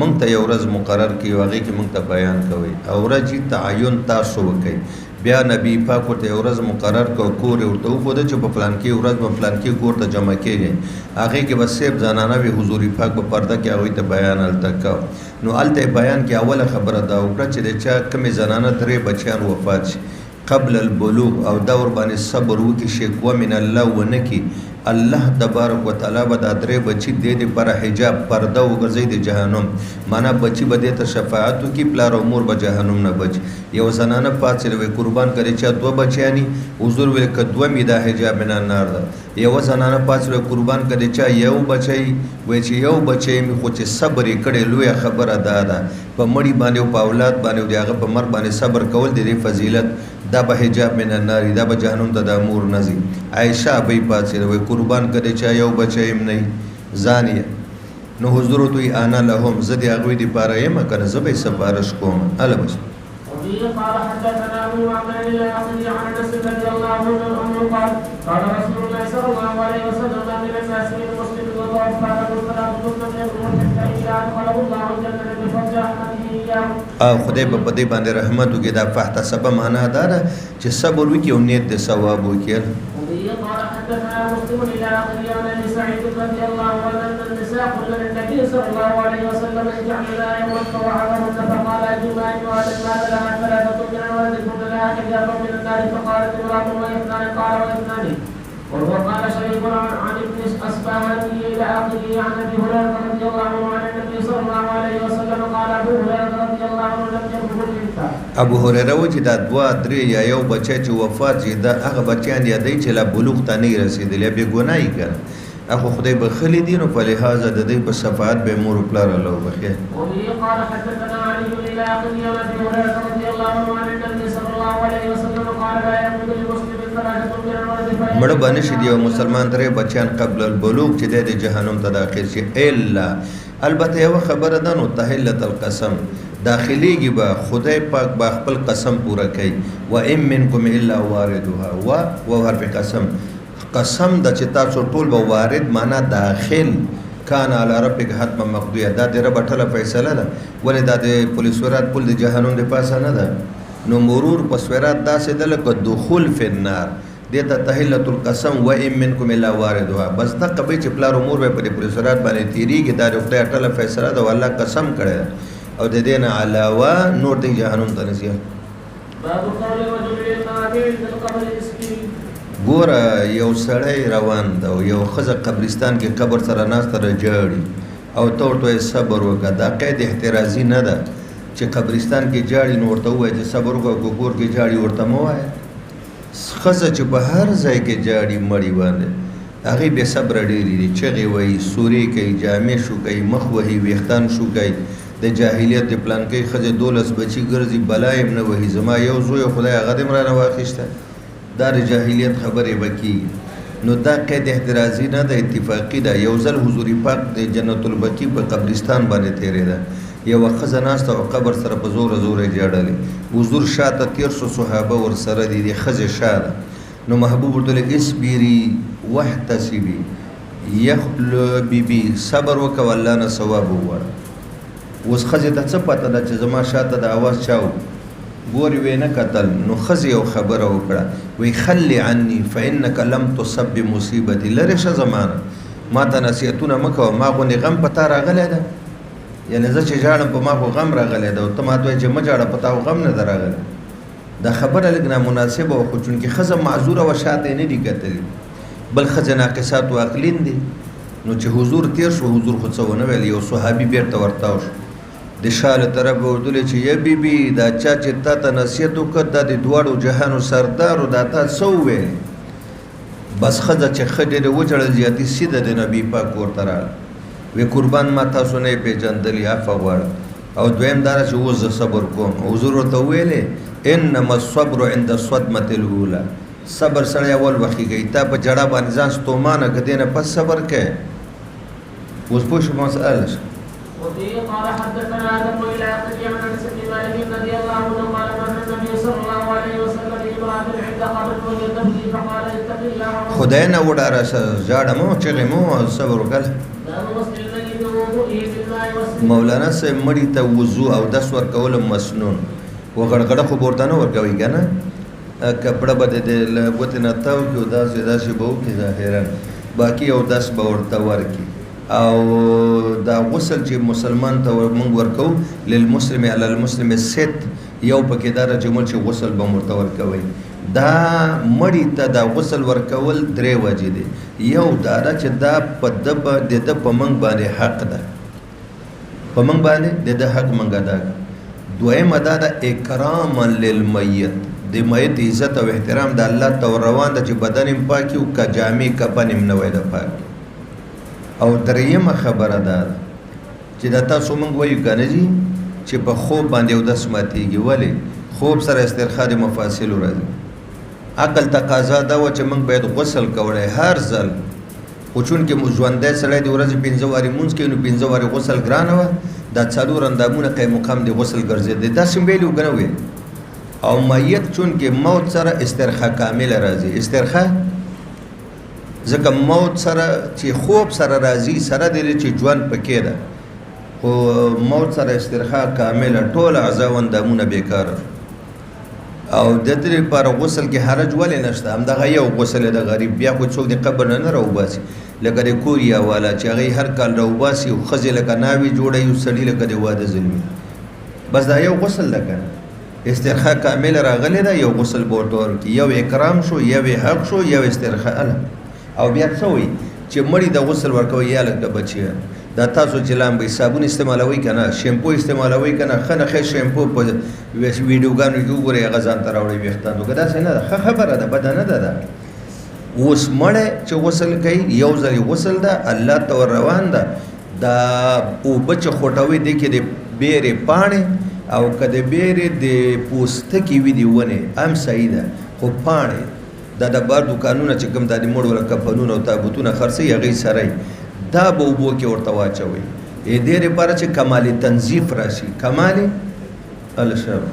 موږ ته یو ورځ مقرر کړي او هغې کې موږ ته بیان کوئ او ورځې تعین تاسو وکئ. بیا نبی پاک ورته یو ورځ مقرر کړ، کور یې ورته وښوده چې په پلانکي ورځ به پلانکي کور ته جمع کېږئ. هغې کې به صرف زنانه وي، حضور پاک په پرده کې هغوی ته بیان هلته کوه. نو هلته یې بیان کې اوله خبره دا وکړه چې د چا کمې زنانه 3 بچیان وفات شي قبل البلوغ او دا ورباندې صبر وکړي، شکوه من الله ونه کړي، الله تبارک وتعالی به دا 3 بچي دې دپاره حجاب پرده وګرځوي د جهنم. معنا بچي به دې ته شفاعت وکړي، پلار او مور به جهنم نه بچي. یو زنانه پاڅېده وایي قربان کړي چا 2 بچیاني. حضور ویل که 2 مې دا حجاب من النار ده. یوه زنانه پاڅېده قربان کړي چا 1 بچی. وایي چې 1 بچی مې خو چې صبر یې کړی لویه خبره دا ده. په مړي باندې او په اولاد باندې او د هغه په مرګ باندې صبر کول د دې فضیلت دا به حجاب من النار، دا به جهنم ته د مور نه ځي. عایشه به یې پاڅېده وایي قربان کړي چا 1 بچی م نه ځان یې. نو حضور ورته وایي انا لهم، زه د هغوی دپاره یم که نه زه به یې سفارش کوم. هله بس قال حدثنا ابو معمر العاصي عن انس رضي الله عنه قال قال رسول الله صلى الله عليه وسلم من الناس من مسلم وتوفى له الصلاه ثم يقول حتى اذا ادخله الله الجنه بفضل رحمته اياه. خدای به په دې باندې رحمت وکړي. دا فاحتسبه معنا دا ده چې صبر وکړي او نیت د ثواب وکړي. قال حدثنا مسلم الى اخره عن ابي سعيد رضي الله عنه ان النساء قلن النبي صلى الله عليه وسلم اجعل لا يوم فوعظهن فقال ايما ان وعد المال لها ثلاثه من ولدكم لها حجابا من النار فقالت امراه واثنان قال واثنان. وهو قال شريك عن ابن اصبهاني الى اخره عن ابي هريره رضي الله عنه عن النبي صلى الله عليه وسلم قال ابو هريره رضي الله عنه لم يكن الانسان. ابو هريره و چې دا 2 3 یا یو بچی چې وفات شي دا هغه بچیان یادوي چې لا بلوغ ته نه رسېدلي، بې ګناه یې کړه. اخو خدای بخلي دي نو په لحاظه د دې په شفاعت به مور او پلار الله وبخي. قال حدثنا علي الى اخره عن ابي هريره رضي الله عنه عن النبي صلى الله عليه وسلم قال لا يموت المسلم ثلاثه من الولد مړه باندې شي دی مسلمان 3 بچیان قبل البلوغ چې د جهنم ته داخل شي الا البته یو خبره ده نو تحلت القسم داخليږي به خدای پاک با خپل قسم پورا کوي. و ام منکم الا واردها و ور په قسم د چې تاسو ټول به وارد معنا داخل کان علی ربک حتما مقضیه. دا د رب ټله فیصله ده. ولې دا د پولیس ورات پل د جهنم د پاسه نه ده. نو مرور په سورات داسې ده لکه دخول فی النار. دیتا تحلت القسم و ام منکم الا واردها. بس دا قبی چې پلار امور به په پولیس ورات باندې تیریږي دا د خدای ټله فیصله ده. والله قسم کړی او د دې نه علاوه نور د جهنم ته نشي. باب قول رجل للمعابد بالقبر اسكين. ګوره یو سړی روان ده او یو ښځه قبرستان کې قبر سره ناسته جاړي او ته ورته صبر وکړه. دا قید احترازي نه ده چې قبرستان کې جاړي نو ورته ووایه چې صبر وکړه، که کور کې جاړي ورته مه وایه. ښځه چې په هر ځای کې جاړي مړي باندې هغې بې صبره ډېرې دي. چغې وایي، سورې کوي، جامې شو کوي، مخ وهي، ویښتان شو کوي. د جاهلیت د پلانکۍ ښځې 12 بچي ګرځي، بلا یې نه وهي. زما یو زوی خدای هغه دې م رانه واخیسته. دا د جاهلیت خبرې به کېږي. نو دا قید احترازي نه ده، اتفاقي ده. یو ځل حضور پاک د جنت البقیع په قبرستان باندې تېرېده. یوه ښځه ناسته او قبر سره په زوره زوره جاړلې. حضور شاته تېر شو، صحابه ورسره دي، د ښځې شا ده. نو محبوب ورته ویل اصبري واحتسبي یخلو بیبي، صبر وکړه الله نه ثواب وغواړه. اوس ښځې ته څه پته ده چې زما شاته د اواز چا و ګورې ویې نه کتل. نو ښځې یو خبره وکړه، وی خلي عني فانک لم تصب بمصیبتي. لرې شه زمانه، ما ته نصیحتونه مه کوه، ما غوندې غم په تا راغلی ده. یعنی زه چې ژاړم په ما خو غم راغلی ده او ته ما ته وایې چې مه ژاړه په تا خو غم نه ده راغلی دا خبره لږ نامناسبه وه خو چونکې ښځه معذوره وه شاته یې نه دي کتلي بل ښځې ناقصات و عقلین دي نو چې حضور تیر شو حضور خو څه ونه ویل یو صحابي بیرته ورتاو شو د شاله طرف به ورته چې یا بیبي دا چا چې تا ته نصیحت وکړ دا د دواړو جهانو سردارو دا تا څه وویل بس ښځه چې ښه ډېرې وژړل زیاتي سیده د نبي پاک کور ته راغله وی قربان ما تاسو نه یې پېژندلي عفه غواړم او دویم دا چې اوس زه صبر کوم حضور ورته وویلې انما الصبر عند الصدمة الاولى صبر سړی اول وخیږي تا په جړه باندې ځان ستومانه که دی نه پس صبر کوې اوس پوه شو مسأله شو وفيه قال حدثنا آدم إلى أخي عن أنس بن مالك رضي الله عنه قال مر النبي صلى الله عليه وسلم بامرأة عند قبر وهي تبكي فقال اتق الله خدای نه وډاره ژاړه مو چغې مو صبر وکړه مولانا صاحب مړي ته وضو او دس ورکول مسنون وغړغړه خو ورته نه ورکوي که نه کپړه به د ګوتې نه تاو کړي او داسې به وکړي ظاهرا باقي او دس به ورته ورکړي او دا غسل چې مسلمان ته موږ ورکو للمسلم علی المسلم ست یو پکې دا رجمل چې غسل به ورته ورکوي دا مړی ته دا غسل ورکول درې وجې دي یو دا چې دا په د په موږ باندې حق ده په موږ باندې د حق موږ ادا دویمه دا د اکرام للمیت د میت عزت او احترام د الله ته روان ده چې بدن یې پاکي او که جامې کفن یې نه وای د پاک او دریمه خبره ده چې دا تاسو موږ وایو که نه جي چې په خوب باندې اودس ماتېږي ولې خوب سره استرخاء د مفاصلو راځي عقل تقاضا دا وه چې موږ باید غسل کولی هر ځل خو چونکې ژوندی سړی د ورځې 5 وارې لمونځ کوي نو 5 وارې غسل ګرانه وه دا 4 اندامونه قیم مقام د غسل ګرځېدی داسې م ویلي که نه ویل او میت چونکې موت سره استرخاء کامله راځي استرخاء ځکه موت سره چې خوب سره راځي سره دی چې ژوند پکې ده خو موت سره استرخاء کامله ټول اعضا و اندامونه بیکاره او د دې لپاره غسل کې حرج ولې نشته همدغه یو غسل د غریب بیا خو څوک د قبر نه راوباسي لکه د کوریا والا چې هغه هر کال راوباسي او ښځې لکه ناوې جوړوي او سړي لکه د واده ظلمي بس دا یو غسل ده که استرخاء کامله راغلی ده یو غسل به ورته ورکړي یو اکرام شو یو حق شو یو استرخاء او بیا څه وایي چې مړي د غسل ورکوي یا لکه بچیان دا تاسو چې لامبئ صابون استعمالوئ که نه شیمپو استعمالوئ که نه ښه نه ښه شیمپو په ویډیوګانو کې وګورئ هغه ځان ته راوړئ ویښتان که داسې نه ده ښه خبره ده بده نه ده دا اوس مړی چې غسل کوي یو ځل غسل ده الله ته ور روان ده دا اوبه چې خوټوي دې کې د بیرې پاڼې او که د بیرې د پوستکي وي د ونې هم صحیح ده خو پاڼې دا د بار دوکانونه چې کوم دا د مړو ولا کفنونه او تابوتونه خرڅوي هغې سره دا به اوبو کې ورته واچوئ دې لپاره چې کمال تنظیف راشي کمال الشر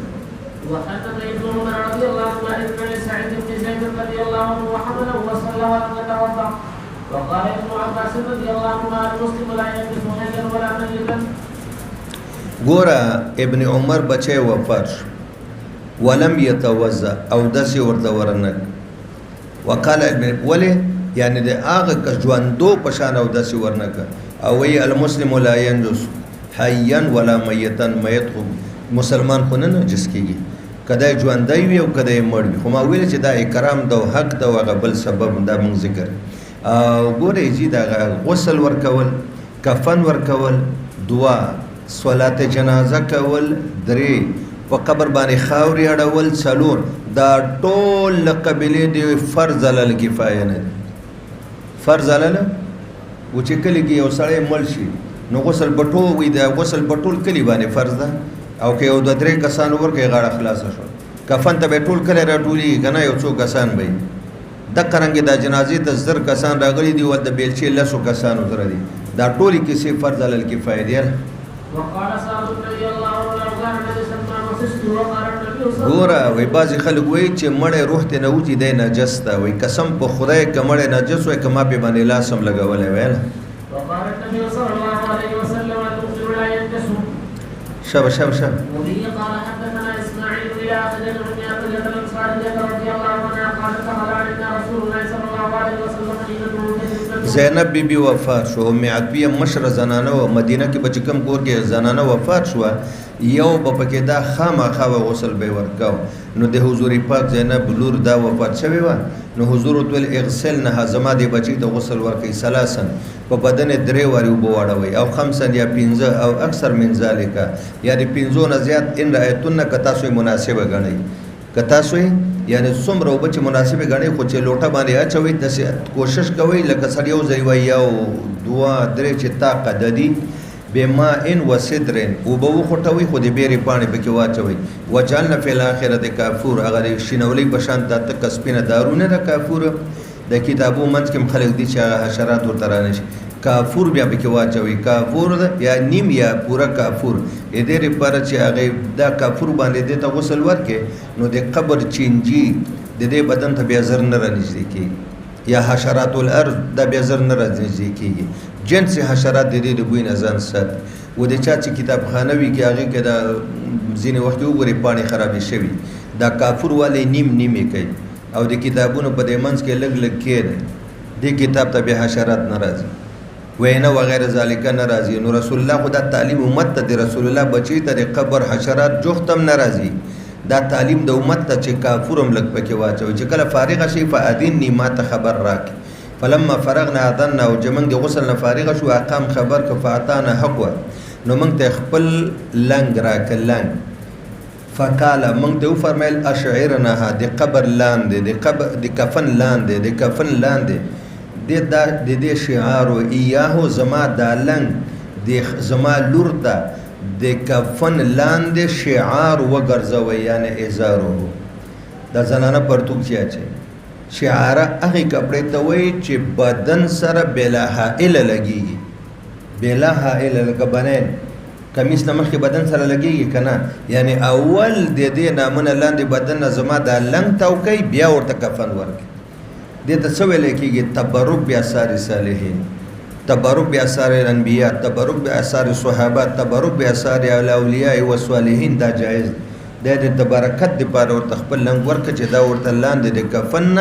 وحدثنا ابن عمر رضي الله عنه عن سعيد بن زيد رضي الله عنه وحمله وصلى ولم يتوضا وقال ابن عباس رضي الله عنه المسلم لا يجلس حيا ولا ميتا ګوره ابن عمر بچی وفات شو ولم يتوضا او داسې ورته ورنک وقال ابن ولې یعنی د هغه که ژوندو په شان او داسې ورنکه او وی المسلم لا ينجس حیا ولا میتا میت خو مسلمان خو نه نجس کېږي که دی ژوندی وي او که دی مړ وي خو ما ویل چې دا اکرام ده او حق ده او هغه بل سبب دا موږ ذکر او ګورئ چې دغه غسل ورکول کفن ورکول دعا صلات جنازه کول 3 په قبر باندې خاورې اړول 4 دا ټول له قبیلې د فرض علی کفایه نه فرض علی و چې کلی کې یو سړی مړ شي نو غسل بټو وي دا غسل بټول کلی باندې فرض ده او که یو 2-3 کسان ورکړي غاړه خلاصه شو کفن ته به ټول کلی راټولي کنه یو څو کسان به د قرنګ د جنازې ته 10 کسان راغلي دي ول د بیلچې 100 کسان سره دي دا ټولي کیسې فرض علی کفایه دي وقال صاحب رضي الله عنه لو كان النبي صلى الله عليه وسلم وقال النبي صلى الله عليه وسلم ګوره وای بعضې خلک وایي چې مړی روح ته نه وځي دی نجس ده وایي قسم په خدای که مړی نجس وای که ما پې باندې لاس هم لګولی ویل وقال النبي صلى الله عليه وسلم المؤمن لا ينجس شب وبه قال حدثنا اسماعيل الى اخذ بن ابي الانصاري رضي الله عنه قال قال دخل علينا رسول الله صلى الله عليه وسلم حين توفي زینب بی بی وفات شو ام عتبیه مشر زنانه و مدینه کې بچ کم کور کې زنانه وفات شو یو په پکې دا خامخا غسل به ورکاو نو د حضور پاک زینب لور دا وفات شوی و نو حضور تل اغسلنها زما دی بچی ته غسل ورکي ثلاثن په بدن درې واری وبوړوي او خمسن یا 15 او اکثر من ذالک یعنی 15 نه زیات ان رایتن کتا سوی مناسبه غنی کتا سوی یعنی څومره وبچ مناسبه غنی خو چې لوټه باندې اچوي د کوشش کوي لکه سړیو ځای وای یو دوا درې چې طاقت ددي بما ان وسدرن وبو خټوي خو د بیري پانی پکې واچوي وجعلنا فی الاخره کافور هغه شینولي بشان د تکسپینه دارونه د کافور د کتابو منځ کې خلک دي چې حشرات ورته رانشي کافور بیا پکې واچوي کافور یا نیم یا پورا کافور دې لپاره چې هغه دا کافور باندې د غسل ورکې نو د قبر چینجی د دې بدن ته بیا زر نه رانیږي کی یا حشرات الارض د بیا زر نه رانیږي کی جنس حشرات د دې د بوی نه ځان سات و د چا چې کتابخانه وی کې هغه کې دا ځینې وخت وګوري پانی خراب شي دا کافور والے نیم کوي او د کتابونو په دې منځ کې لګ لګ کې د کتاب ته به حشرات ناراضي وینا وغیرہ ذالک ناراضی نو رسول الله خدا تعلیم امت ته رسول الله بچی ته قبر حشرات جوختم ناراضی دا تعلیم د امت ته چې کافرم لګ پکې واچو چې کله فارغ شي فادینی ما ته خبر راک فلما فرغنا اذن او جمن د غسل نه فارغ شو اقام خبر کفاتانا حق نو موږ ته خپل لنګ راک لنګ فقال موږ ته فرمایل اشعرنا د قبر لاندې د قبر د کفن لاندې د کفن لاندې د دې شعار او ایاهو زما دالنګ د زما لور ته د کفن لاندې شعار وګرځوي یعنی ازارو د زنانه پرتوک چې شعار هغه کپڑے ته وای چې بدن سره بلا حائل لګي بلا حائل لګبنن کمیس نمخ بدن سره لګي کنه یعنی اول د دې نامونه لاندې بدن زما دالنګ توکي بیا ورته کفن ورکي د تسویل کېږي تبرک بیاثار صالحین تبرک بیاثار انبیاء تبرک بیاثار صحابه تبرک بیاثار اولیاء و صالحین دا جایز د تبرکت د پاره ورته خپل لنګ ورکه چې دا ورته لاندې د کفن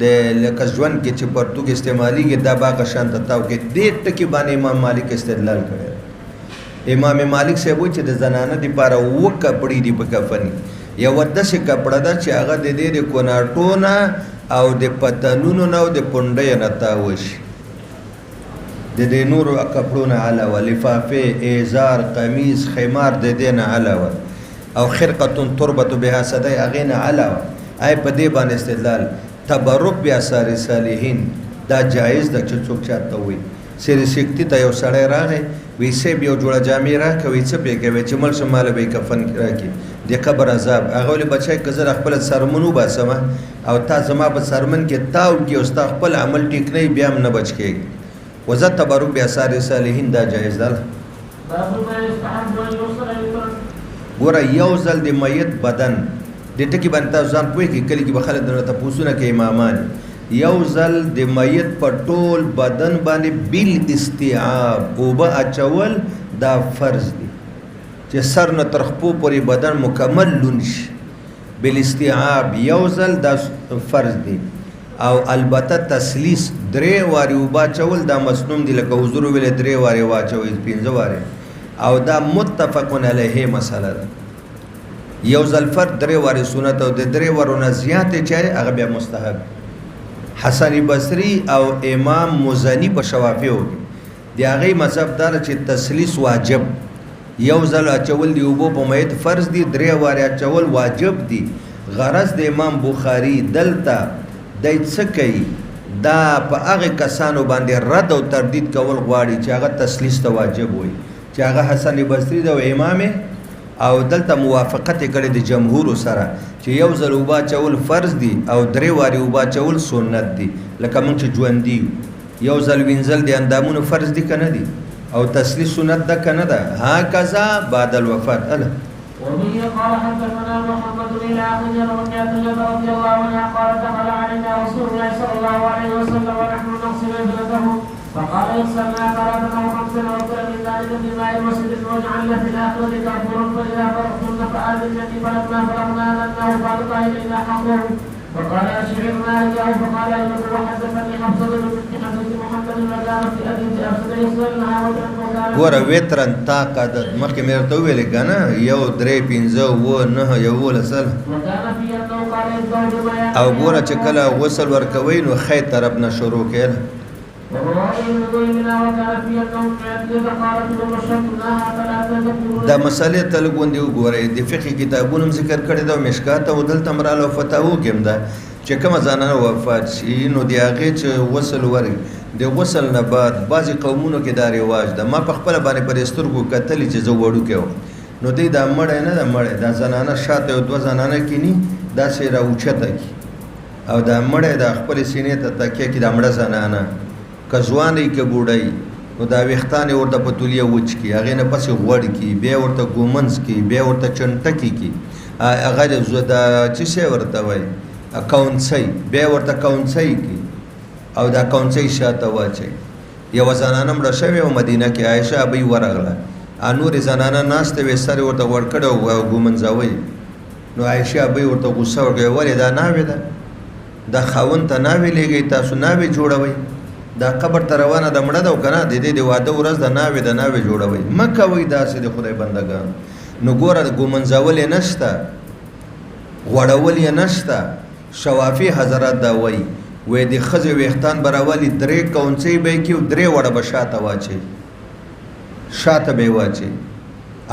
د لکه ژوند کې چې پرتوګ استعمالي دا باغ شانت تاو کې د ټکی باندې امام مالک استدلال کړی امام مالک صاحب چې د زنانه د پاره و کپړې دی په کفن یو داسې کپړه ده چې هغه د دې کوناټونه او د پتنونو نو د پونډې نه تاوش د دې نور کپړونه علاوه لفافه ازار قمیص خمار د دې نه علاوه او خرقه تربت بها صدای اغینه علاوه آی په دې باندې استدلال تبرک بیا ساری صالحین دا جایز د څوک چاته وي سری سکتی ته یو سړی راغی وی سه بیا جوړه جامې راکوي څه به کوي چې مل شمال به کفن راکي د قبر عذاب هغه له بچای کزر خپل سرمنو باسمه او تا زما په سرمن کې تاو کې او ستا خپل عمل ټیک نه بیا نه بچ کېږي وزت تبرک بیا ساری صالحین دا جایز ده ګوره یو ځل د میت بدن د ټکی باندې ځان پوي کې کلی کې بخله درته تاسو کې امامان یو ځل د میت په ټول بدن باندې بل استیعاب او به اچول دا فرض دی چې سر نه تر خپو پورې بدن مکمل لونش بل استیعاب یو ځل دا فرض دی او البته تسلیس درې واری وبا چول دا مسنون دی لکه حضور ویل درې واری واچوي 15 واری او دا متفقون علیه مسله ده یو ځل فرض درې واری سنت او د درې ورونه زیات چې هغه بیا مستحب حسن بصری او امام مزنی په شوافیو کې دی هغه مذهب دار چې تسلیس واجب یو ځل اچول دی وبو په میت فرض دی درې واری اچول واجب دی غرض د امام بخاری دلته د څه کوي دا په هغه کسانو باندې رد او تردید کول غواړي چې هغه تسلیس ته واجب وي چې هغه حسن بصری د امام او دلته موافقت کړي د جمهور سره چې یو ځل وبا چول فرض دی او درې واری وبا چول سنت دی لکه موږ چې ژوند دی یو ځل وینځل د اندامونو فرض دی کنه دی او تسلیس سنت ده کنه ده ها کذا بعد الوفات اله وبه قال حدثنا محمد بن احمد رضي الله عنه قال دخل علينا رسول الله صلى الله عليه وسلم ونحن نغسل ابنته فقال اغسلنا ثلاثة او خمسة وكل من ذلك بماء مسجد واجعلنا في الاخرة كافورا فاذا فرغتن فآذنني فلما فرغنا اذنه فالقى الينا حقه فقال أشعر ما إياه فقال أيضا وحدثني حفصة بن محمد وكان في أبي أفسد يصلها وكان ګوره وترن طاق عدد مخکې مې ورته وویلې که نه 1 3 5 اووه 9 11 وكان في أنه قال يتبع بما او ګوره چې کله غسل ورکوي نو خی طرف نه شروع کړه دا مسئله تلګوندې وګورئ د فقه کتابونو ذکر کړی دا مشکات او دلته مراله فتاوو کې هم ده چې کومه زنانه وفات شي نو د هغې چې غسل وري د غسل نه بعد بعضې قومونو کې دا رواج ده ما په خپله باندې پر سترګو کتلي چې زه وړوکی وم نو دی دا مړی نه ده مړی دا زنانه شاته یو 2 زنانه کینی داسې راوچته کي او دا مړی د خپلې سینې ته تکیه کي دا مړه زنانه که ځوانۍ که بوډۍ نو دا ویښتان یې ورته په تولیه وچ کي هغې نه پسې غوړ کي بیا ورته ګومنځ کي بیا ورته چنټکې کي هغه دا څه شی ورته وایي کونڅۍ بیا ورته کونڅۍ کي او دا کونڅۍ شاته واچوي یوه زنانه مړه شوې وه مدینه کې عایشه ابۍ ورغله نورې زنانه ناسته وې سر یې ورته غوړ کړی او ګومنځوی نو عایشه ابۍ ورته غوسه وکړه ولې دا ناوې ده دا خاوند ته ناوې لېږئ تاسو ناوې جوړوئ دا قبر ته روانه د مړه ده او که نه د دې د واده ورځ د ناوې جوړوئ مه کوئ داسې د خدای بندګان نو ګوره ګومنځول یې نشته غوړول یې نشته شوافي حضرات دا وایي وی د ښځې ویښتان به راولي 3 کونڅۍ به یې کي او 3 وړه به شاته واچوي شاته به یې واچوي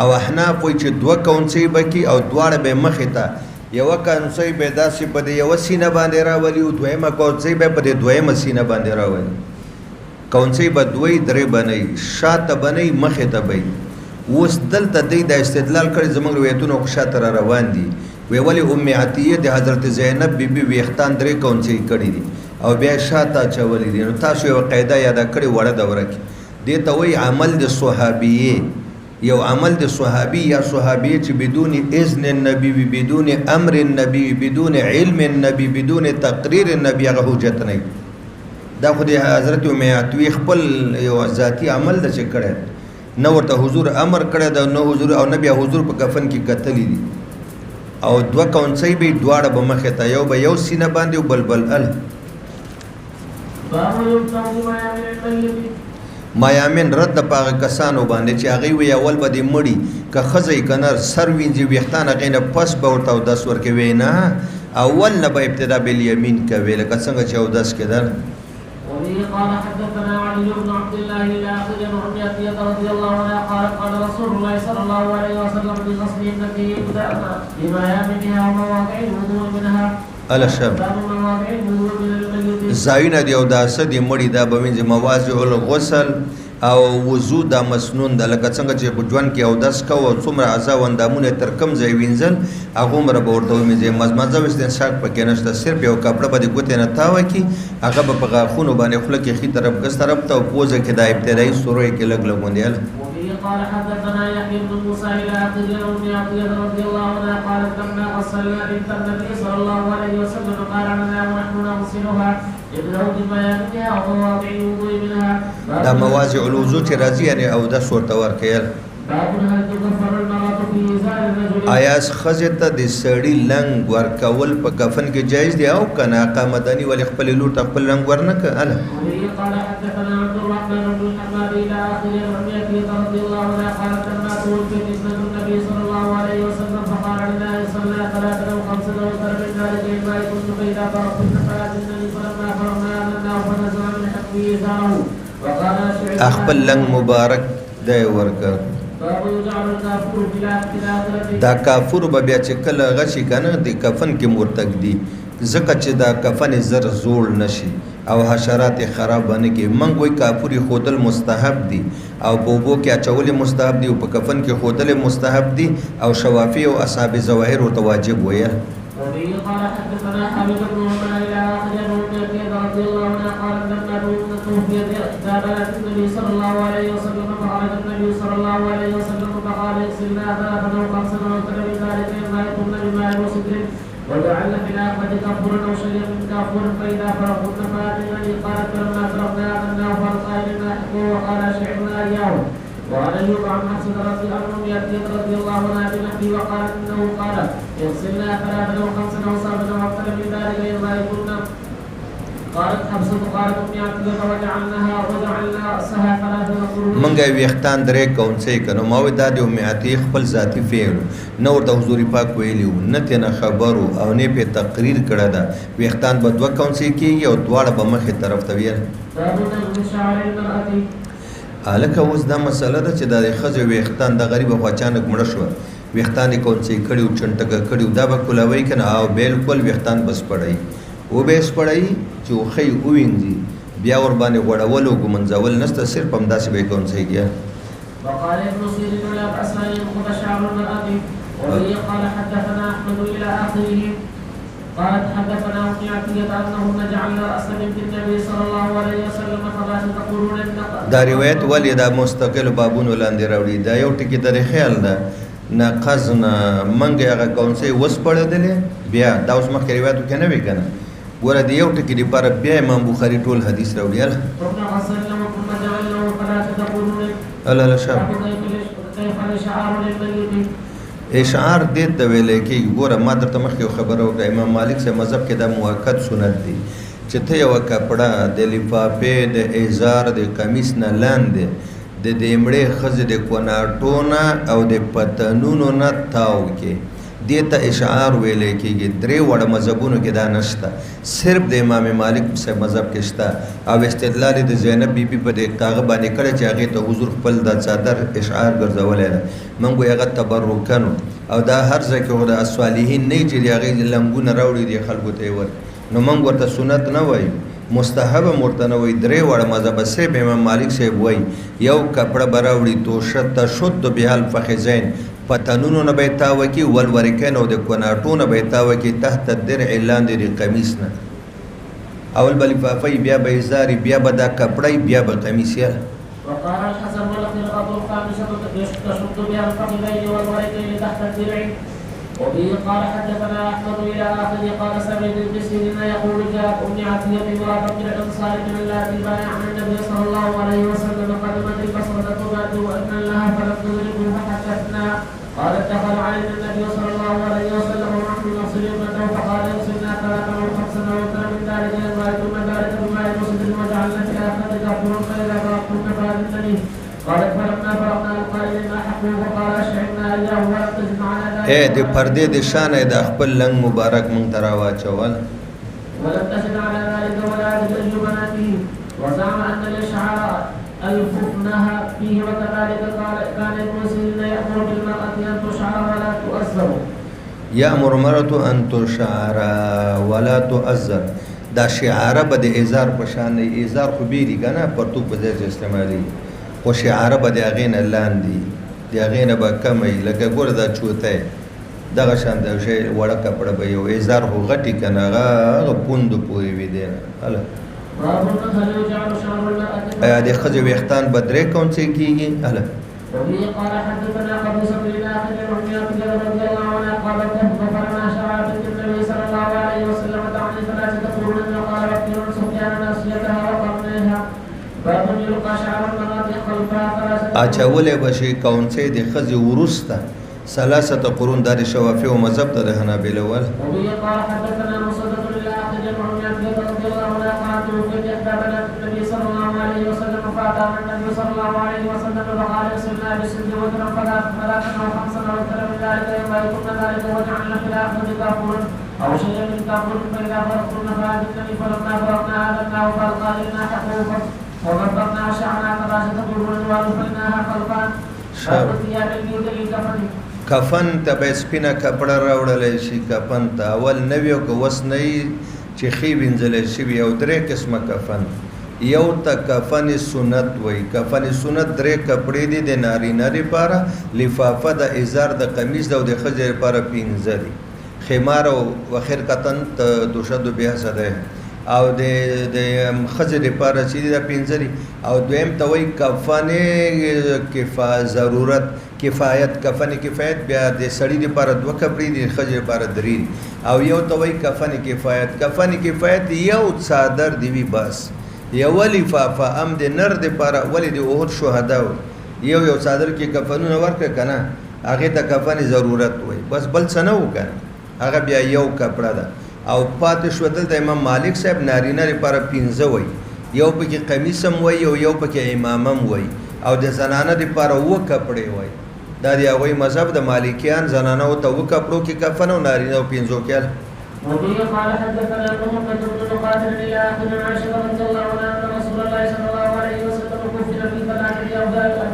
او احناف وایي چې 2 کونڅۍ به کي او دواړه به یې مخې ته یوه کونڅۍ به یې داسې په د یوه سینه باندې راولي او دویمه کونڅۍ به یې په د دویمه سینه باندې راولي کونڅۍ به 2 3 به نه وي شاته به نه وي مخې ته به وي اوس دلته دی دا استدلال کړی زموږ روایتونه خو شاته را روان دي وی ولې ام عطیه د حضرت زینب بیبي ویښتان 3 کونڅۍ کړي دي او بیا شاته اچولی دي نو تاسو یوه قاعده یاده کړې وړه دوره کې دې ته وایي عمل د صحابیې یو عمل د صحابي یا صحابیه چې بدون اذن النبي بدون امر النبي بدون علم النبي بدون تقریر النبي هغه حجت نه دا خو د حضرت ام عطیه خپل یو ذاتي عمل ده چې کړی نه ورته حضور امر کړی ده نه حضور او نه بیا حضور په کفن کې کتلی دي او 2 کونڅۍ به دواړه به مخې ته یو به یو سینه باندې او بل مایامین رد په هغه کسانو باندې چې هغوی وی اول به دې مړي که ښځه که نر سر وینځي ویښتان هغې نه پس به ورته اودس ورکوي نه اول نه به ابتدا بالیمین کوي لکه څنګه چې اودس کېدل وبه قال حدثنا علي بن عبد الله الاخر عن عمية رضي الله عنها قالت قال رسول الله صلى الله عليه وسلم بغسل التي يبدا بميامنها ومواضع الوضوء منها الشم زاوینه دی او داسه دی مړی دا به وینځي مواضع الغسل او وضو دا مسنون ده لکه څنګه چې په ژوند کې اودس کوو څومره اعضا و اندامونه تر کم ځای وینځل هغومره به ورته ومینځي مزمزه و استنشاق پکې نشته صرف یو کپړه به د ګوتې نه تاوه کي هغه به په غاښونو باندې خوله کې ښي طرف ګس طرف ته او پوزه کې دا ابتدایي سوری کې لږ غوندې قال حدثنا يحيى بن موسى الى عبد عطيه رضي الله عنها قالت لما غسلنا بنت النبي صلى الله عليه وسلم قال لنا ونحن نغسلها ابنه بميامنها ومواضع الوضوء منها دا مواضع الوضوء چې راځي یعنې اودس ورته ورکول آیا ښځې ته د سړي لنګ ورکول په کفن کې جایز دی او که نه آقا مدني ولې خپلې لور ته خپل لنګ ورنکړه قال حدثنا عبد الرحمن بن الحماد الى اخره رميه رضي الله عنها قالت لما توفيت ابنه النبي صلى الله عليه وسلم فقال لنا صلى 3 او 5 او 3 من ذلك ما يكون فاذا فرغت من صلاه النبي فلما فرغنا امنا فنزل من حقه ازاره وقال خپل لنګ مبارک دی ورکړ دا کافر به بیا چې کله غشي کنه د کفن کې مرتد دي ځکه چې دا کفن زر زوړ نشي او حشرات خراب نه کی منګ وای کافری خودل مستحب دي او بوبو کې اچول مستحب دي او په کفن کې خودل مستحب دي او شوافی او اصحاب ظواهر او واجب وای قال حدثنا حبيب بن عمر الى اخر رضي الله عنه قال لما توفي بنات النبي صلى الله عليه وسلم فخرج النبي صلى الله عليه وسلم فقال اغسلنا 3 او 5 او 3 من ذلك ما يكون بماء وسدر وجعل في الآخرة كافورا أو شيئا من كافور فإذا فرغتن فأتينني قالت فلما فرغنا أخذناه فألقى إلينا حكمه وقال شعرنا إياه وعن ايوب عن حفصه رضي الله عنها بنحوه وقال انه قال اغسلنا ثلاثا وخمسا وسبعا واكثر من ذلك يضايقنا. قالت حفصه قالت امي عتيقه وجعلنا راسها ثلاثا قرون. منګه ویختان درې کونسې کنو ما وې دا د ام عتیق خپل ذاتی فعل نو ورته حضور پاک ویلیو نه تنه خبرو او نه په تقریر کړه دا ویختان به دوه کونسې کیږي او دواړه به مخې طرف ته ویل. الکه اوس دا مسله ده چې د ښځې ویښتان د غریب خو اچانک مړه شوه ویښتان یې کونسې کړي او چنټکه کړي دا به کولاوی که نه او بلکل ویښتان به سپړوي وبه یې سپړوي چې وښی ووینځي بیا ورباندې غوړول او ګمنځول نشته صرف همداسې به یې کونسې کړي. وقال ابن سيرين لا بأس أن ينقض شعر المرأة وبه قال حدثنا أحمد إلى آخره. قالت حدثنا أم عتيقة أنهن جعلن رأس بنت النبي صلى الله عليه وسلم فلا تقولون دا روایت ولې دا مستقل بابونو لاندې راوړي دا یو ټکي درې خیال ده نقض نه منګه هغه کونسې وسپړېدلې بیا دا اوس مخکې روایتو کې نه وي که نه ګوره د یو ټکي دپاره بیا امام بخاري ټول حدیث راوړي الله شاب اشعار دې ته ویلې کېږي ګوره ما درته مخکې یو خبره وکړه امام مالک صاحب مذهب کې دا موقت سنت دی چې ته یوه کپړه د لفافې د ازار د کمیس نه لاندې د دې مړې ښځې د کوناټو نه او د پتنونو نه تاو کې دې ته اشعار ویلې کېږي درې وړه مذهبونو کې دا نشته صرف د امام مالک صاحب مذهب کې شته او استدلال د زینب بیبي په دې کاغه باندې کړی چې هغې ته حضور خپل د څادر اشعار ګرځولی ده موږ وایو هغه تبرکن او دا هر ځای کې خو د صالحین نه چې د هغې لنګونه راوړي دي خلکو ته یې ورکړي نو موږ ورته سنت نه وایو مستحب ورته نه وایي درې وړه مذهب صرف امام مالک صاحب وایي یو کپړه به راوړي تشد بها الفخذین پتنونو نه به یې تاوه کړي ولورکین او د کوناټو نه به یې تاوه کړي تحت الدرع لاندې د قمیص نه اول به لفافه بیا به ازاري بیا به دا کپړه بیا به قمیص یاله. وقال الحسن والخلقة الخامسة تشد بها الفخذين والوركين تحت الدرع. وبه قال حدثنا أحمد إلى آخره قال سمعت ابن سيرين يقول جاءت أم عتيقة امرأة من الأنصار من اللاتي بايعن النبي صلى الله عليه وسلم قدمت البصرة تبادر وأن لها فلم تدركه فحدثنا قالت دخل علينا النبي صلى الله عليه وسلم ونحن نغسل ابنته فقال اغسلنا ثلاثا وخمسا وكان من ذلك يزايد ذلك بماء مسلم وجعلنا في آخرة كافور فإذا فرقتن فأذنني. قالت فلما فرقنا القائل ما حقه فقال أشعرنا إياه ولم تزد على ذلك. د پردې د شانه د خپل لنګ مبارک مونږ ته راواچول ولم تزد على ذلك ولا تزج بناته وزعم أن الإشعار الفقنها فيه وكذلك قال كان ابن سيرين يأمر بالمرأة أن تشعر ولا تؤزر. يأمر المرأة أن تشعر ولا تؤزر دا شعاره به د ازار په شان ازار خو بیری کنه پرتو په ځای استعمالي خو شعاره به د هغې نه لاندې د هغې نه به کمه وي لکه ګوره دا چوتی دغه شان د شی وړه کپړه به یو ازار خو غټي که نه هغه پوندو پورې وي دی نه هله ایا د ښځې ویښتان به درې کونڅې کېږي هله وبه قال حدثنا قبيصة بن آخر رضي الله عنه قال غفرنا شرع بنت النبي صلى الله عليه وسلم تعني فلا تقولن وقال وكيل سفيان ناصيتها وقرنيها باب يلقى شعر المرأة خلفها ثلاثة. اچولې به شي کونڅې د ښځې وروسته ثلاثة قرون دا د شوافي او مذهب ته د حنابلة ول. وبه قال حدثنا مسدد بن آخر رضي الله عنه قال توفيت إحدى بنات النبي صلى الله عليه وسلم فأتانا النبي صلى الله عليه وسلم فقال اغسلنا بسد وترا ثلاثا وخمسا وترا من ذلك يوم يكون ذلك وجعلنا في الآخرة كافورا أو شيئا من كافور فإذا فرقتن فأذنني فلما فرقنا آذناه فألقينا حقه وغفرنا شعرنا ثلاثة قرون وألقيناها خلفا باب ثياب البيوت للكفن. کفن ته به سپینه کپړه راوړلی شي کفن ته اول نوي او که اوس نه وي چې ښې وینځلی شوي او درې قسمه کفن یو ته کفن سنت وایي کفن سنت درې کپړې دي د نارینه دپاره لفافه د ازار د قمیص ده او د ښځې دپاره پنځه دي خمار او خرقتن تشد بها صدی او د ښځې دپاره چې دي دا پنځه دي او دویم ته وایي کفن ضرورت کفایت کفن کفایت بیا د سړي دپاره دوه کپړې دي د ښځې دپاره درې دي او یو ته وایي کفن کفایت یو څادر دی وي بس یوه لفافه هم د نر دپاره ولې د احد شهدا یو څادر کې کفنونه ورکړه کنه هغه ته کفن ضرورت وای بس بل څه نه وکنه هغه بیا یو کپڑا ده او پاتې شو دلته امام مالک صاحب نارینه لپاره 15 وای یو پکې قمیص هم وای یو پکې امامه هم وای او د زنانه لپاره و کپڑے وای دا دی هغه مذهب د مالکیان زنانه او ته و کپړو کې کفن او نارینه او 15 کې وبه قال حدثنا محمد بن مقاتل الى اخر عائشه رضي الله عنها ان رسول الله صلى الله عليه وسلم كفن في ثلاثه ابيات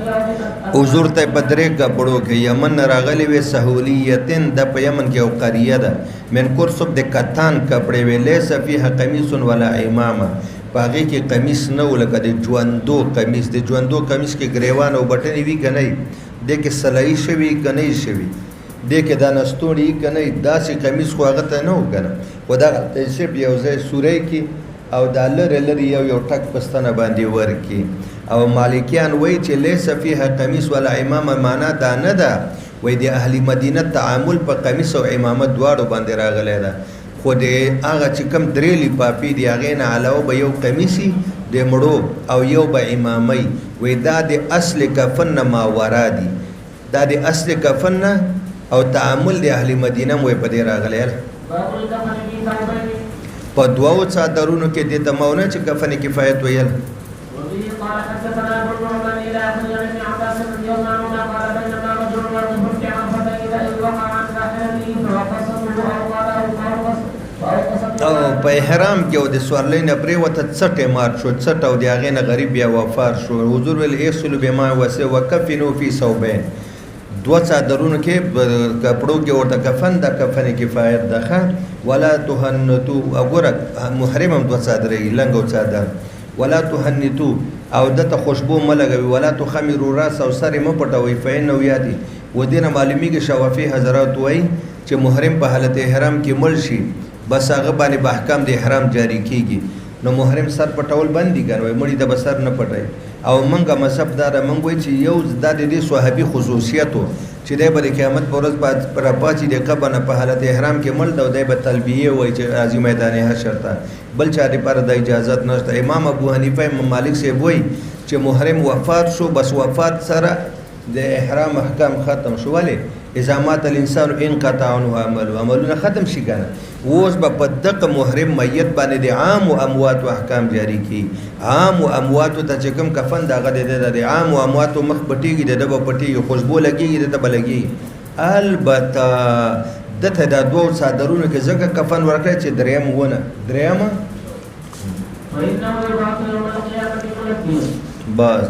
حضور ته بدرې کپړو کې یمن راغلي وي سهولیتن د په یمن کې او قریه ده من کورسب د کتان کپړې ویلې صفیه قمیص ولا امامه باغې کې قمیص نه ولکه د ژوندو قمیص کې گریوان او بټنې وی کنه د کې سلای شوی کنه شوی د کې دا نستوړي کنه داسې قمیص خو هغه ته نه وکنه خدا ته یو ځای سورې کې او د لری یو ټک پستانه باندې ورکی او مالکیان وای چې لیس فیها قمیص ولا امامه معنا دا نه ده وای د اهلی مدینه تعامل په قمیص او امامه دواړو باندې راغلی ده خو د هغه چې کم درې لفافې دي هغې نه علاوه به یو قمیصي د مړو او یو به امامۍ وای دا د اصل کفن نه ماورا دي دا د اصل کفن نه او تعامل د اهل مدینه وای په دې راغلی په دوو څادرونو کې د تمونه چې کفن کفایت ویل قال حدثنا ابو النعمان الى اخر ابن عباس رضي الله عنهما قال بينما رجل يطوف في عرفه اذا وقع عن رحله فوقصه او په احرام کې او د سوارلین پرې وته څټه مار شو څټه او د هغې نه غریب بیا وفات شو حضور ویل اغسلوا بما وکفنوا فی ثوبین دوه څادرونو کې کپړو کې ورته کفن د کفن کفایت ده ولا تهنتو وګوره محرم هم دوه څادرې لنګ او څادر ولا تهنتو او دته خوشبو ملګوي ولا تخمروا راس او سر م پټوي فإنه یادي ودینه معلومیږي شوافی حضرات وای چې محرم په حالت احرام کې مل شي بس هغه باندې به احکام د احرام جاری کیږي نو محرم سر پټول باندې کوي مړي د بسر نه پټي او منګه مذهب دار منګ وای چې یو د دې صحابي خصوصیتو چې د قیامت پر ورځ پر پاتې د قبنه په حالت احرام کې مل د تلبیه وای چې راځي میدان حشر ته بل چا لپاره د اجازه نشته امام ابو حنیفه امام مالک سی وای چې محرم وفات شو بس وفات سره د احرام احکام ختم شو ولی اذا مات الانسان انقطع عنه عملونه ختم شي کنه اوس په دغه محرم میت باندې د عام او اموات احکام جاری کی عام او اموات ته چې کوم کفن دغه د عام او اموات مخ پټیږي د پټیږي خوشبو لګیږي د بلګي البته دته د دوه څادرونو کې ځکه کفن ورکړي چې دریم وإنه يبعث يوم القيامة ملكين بس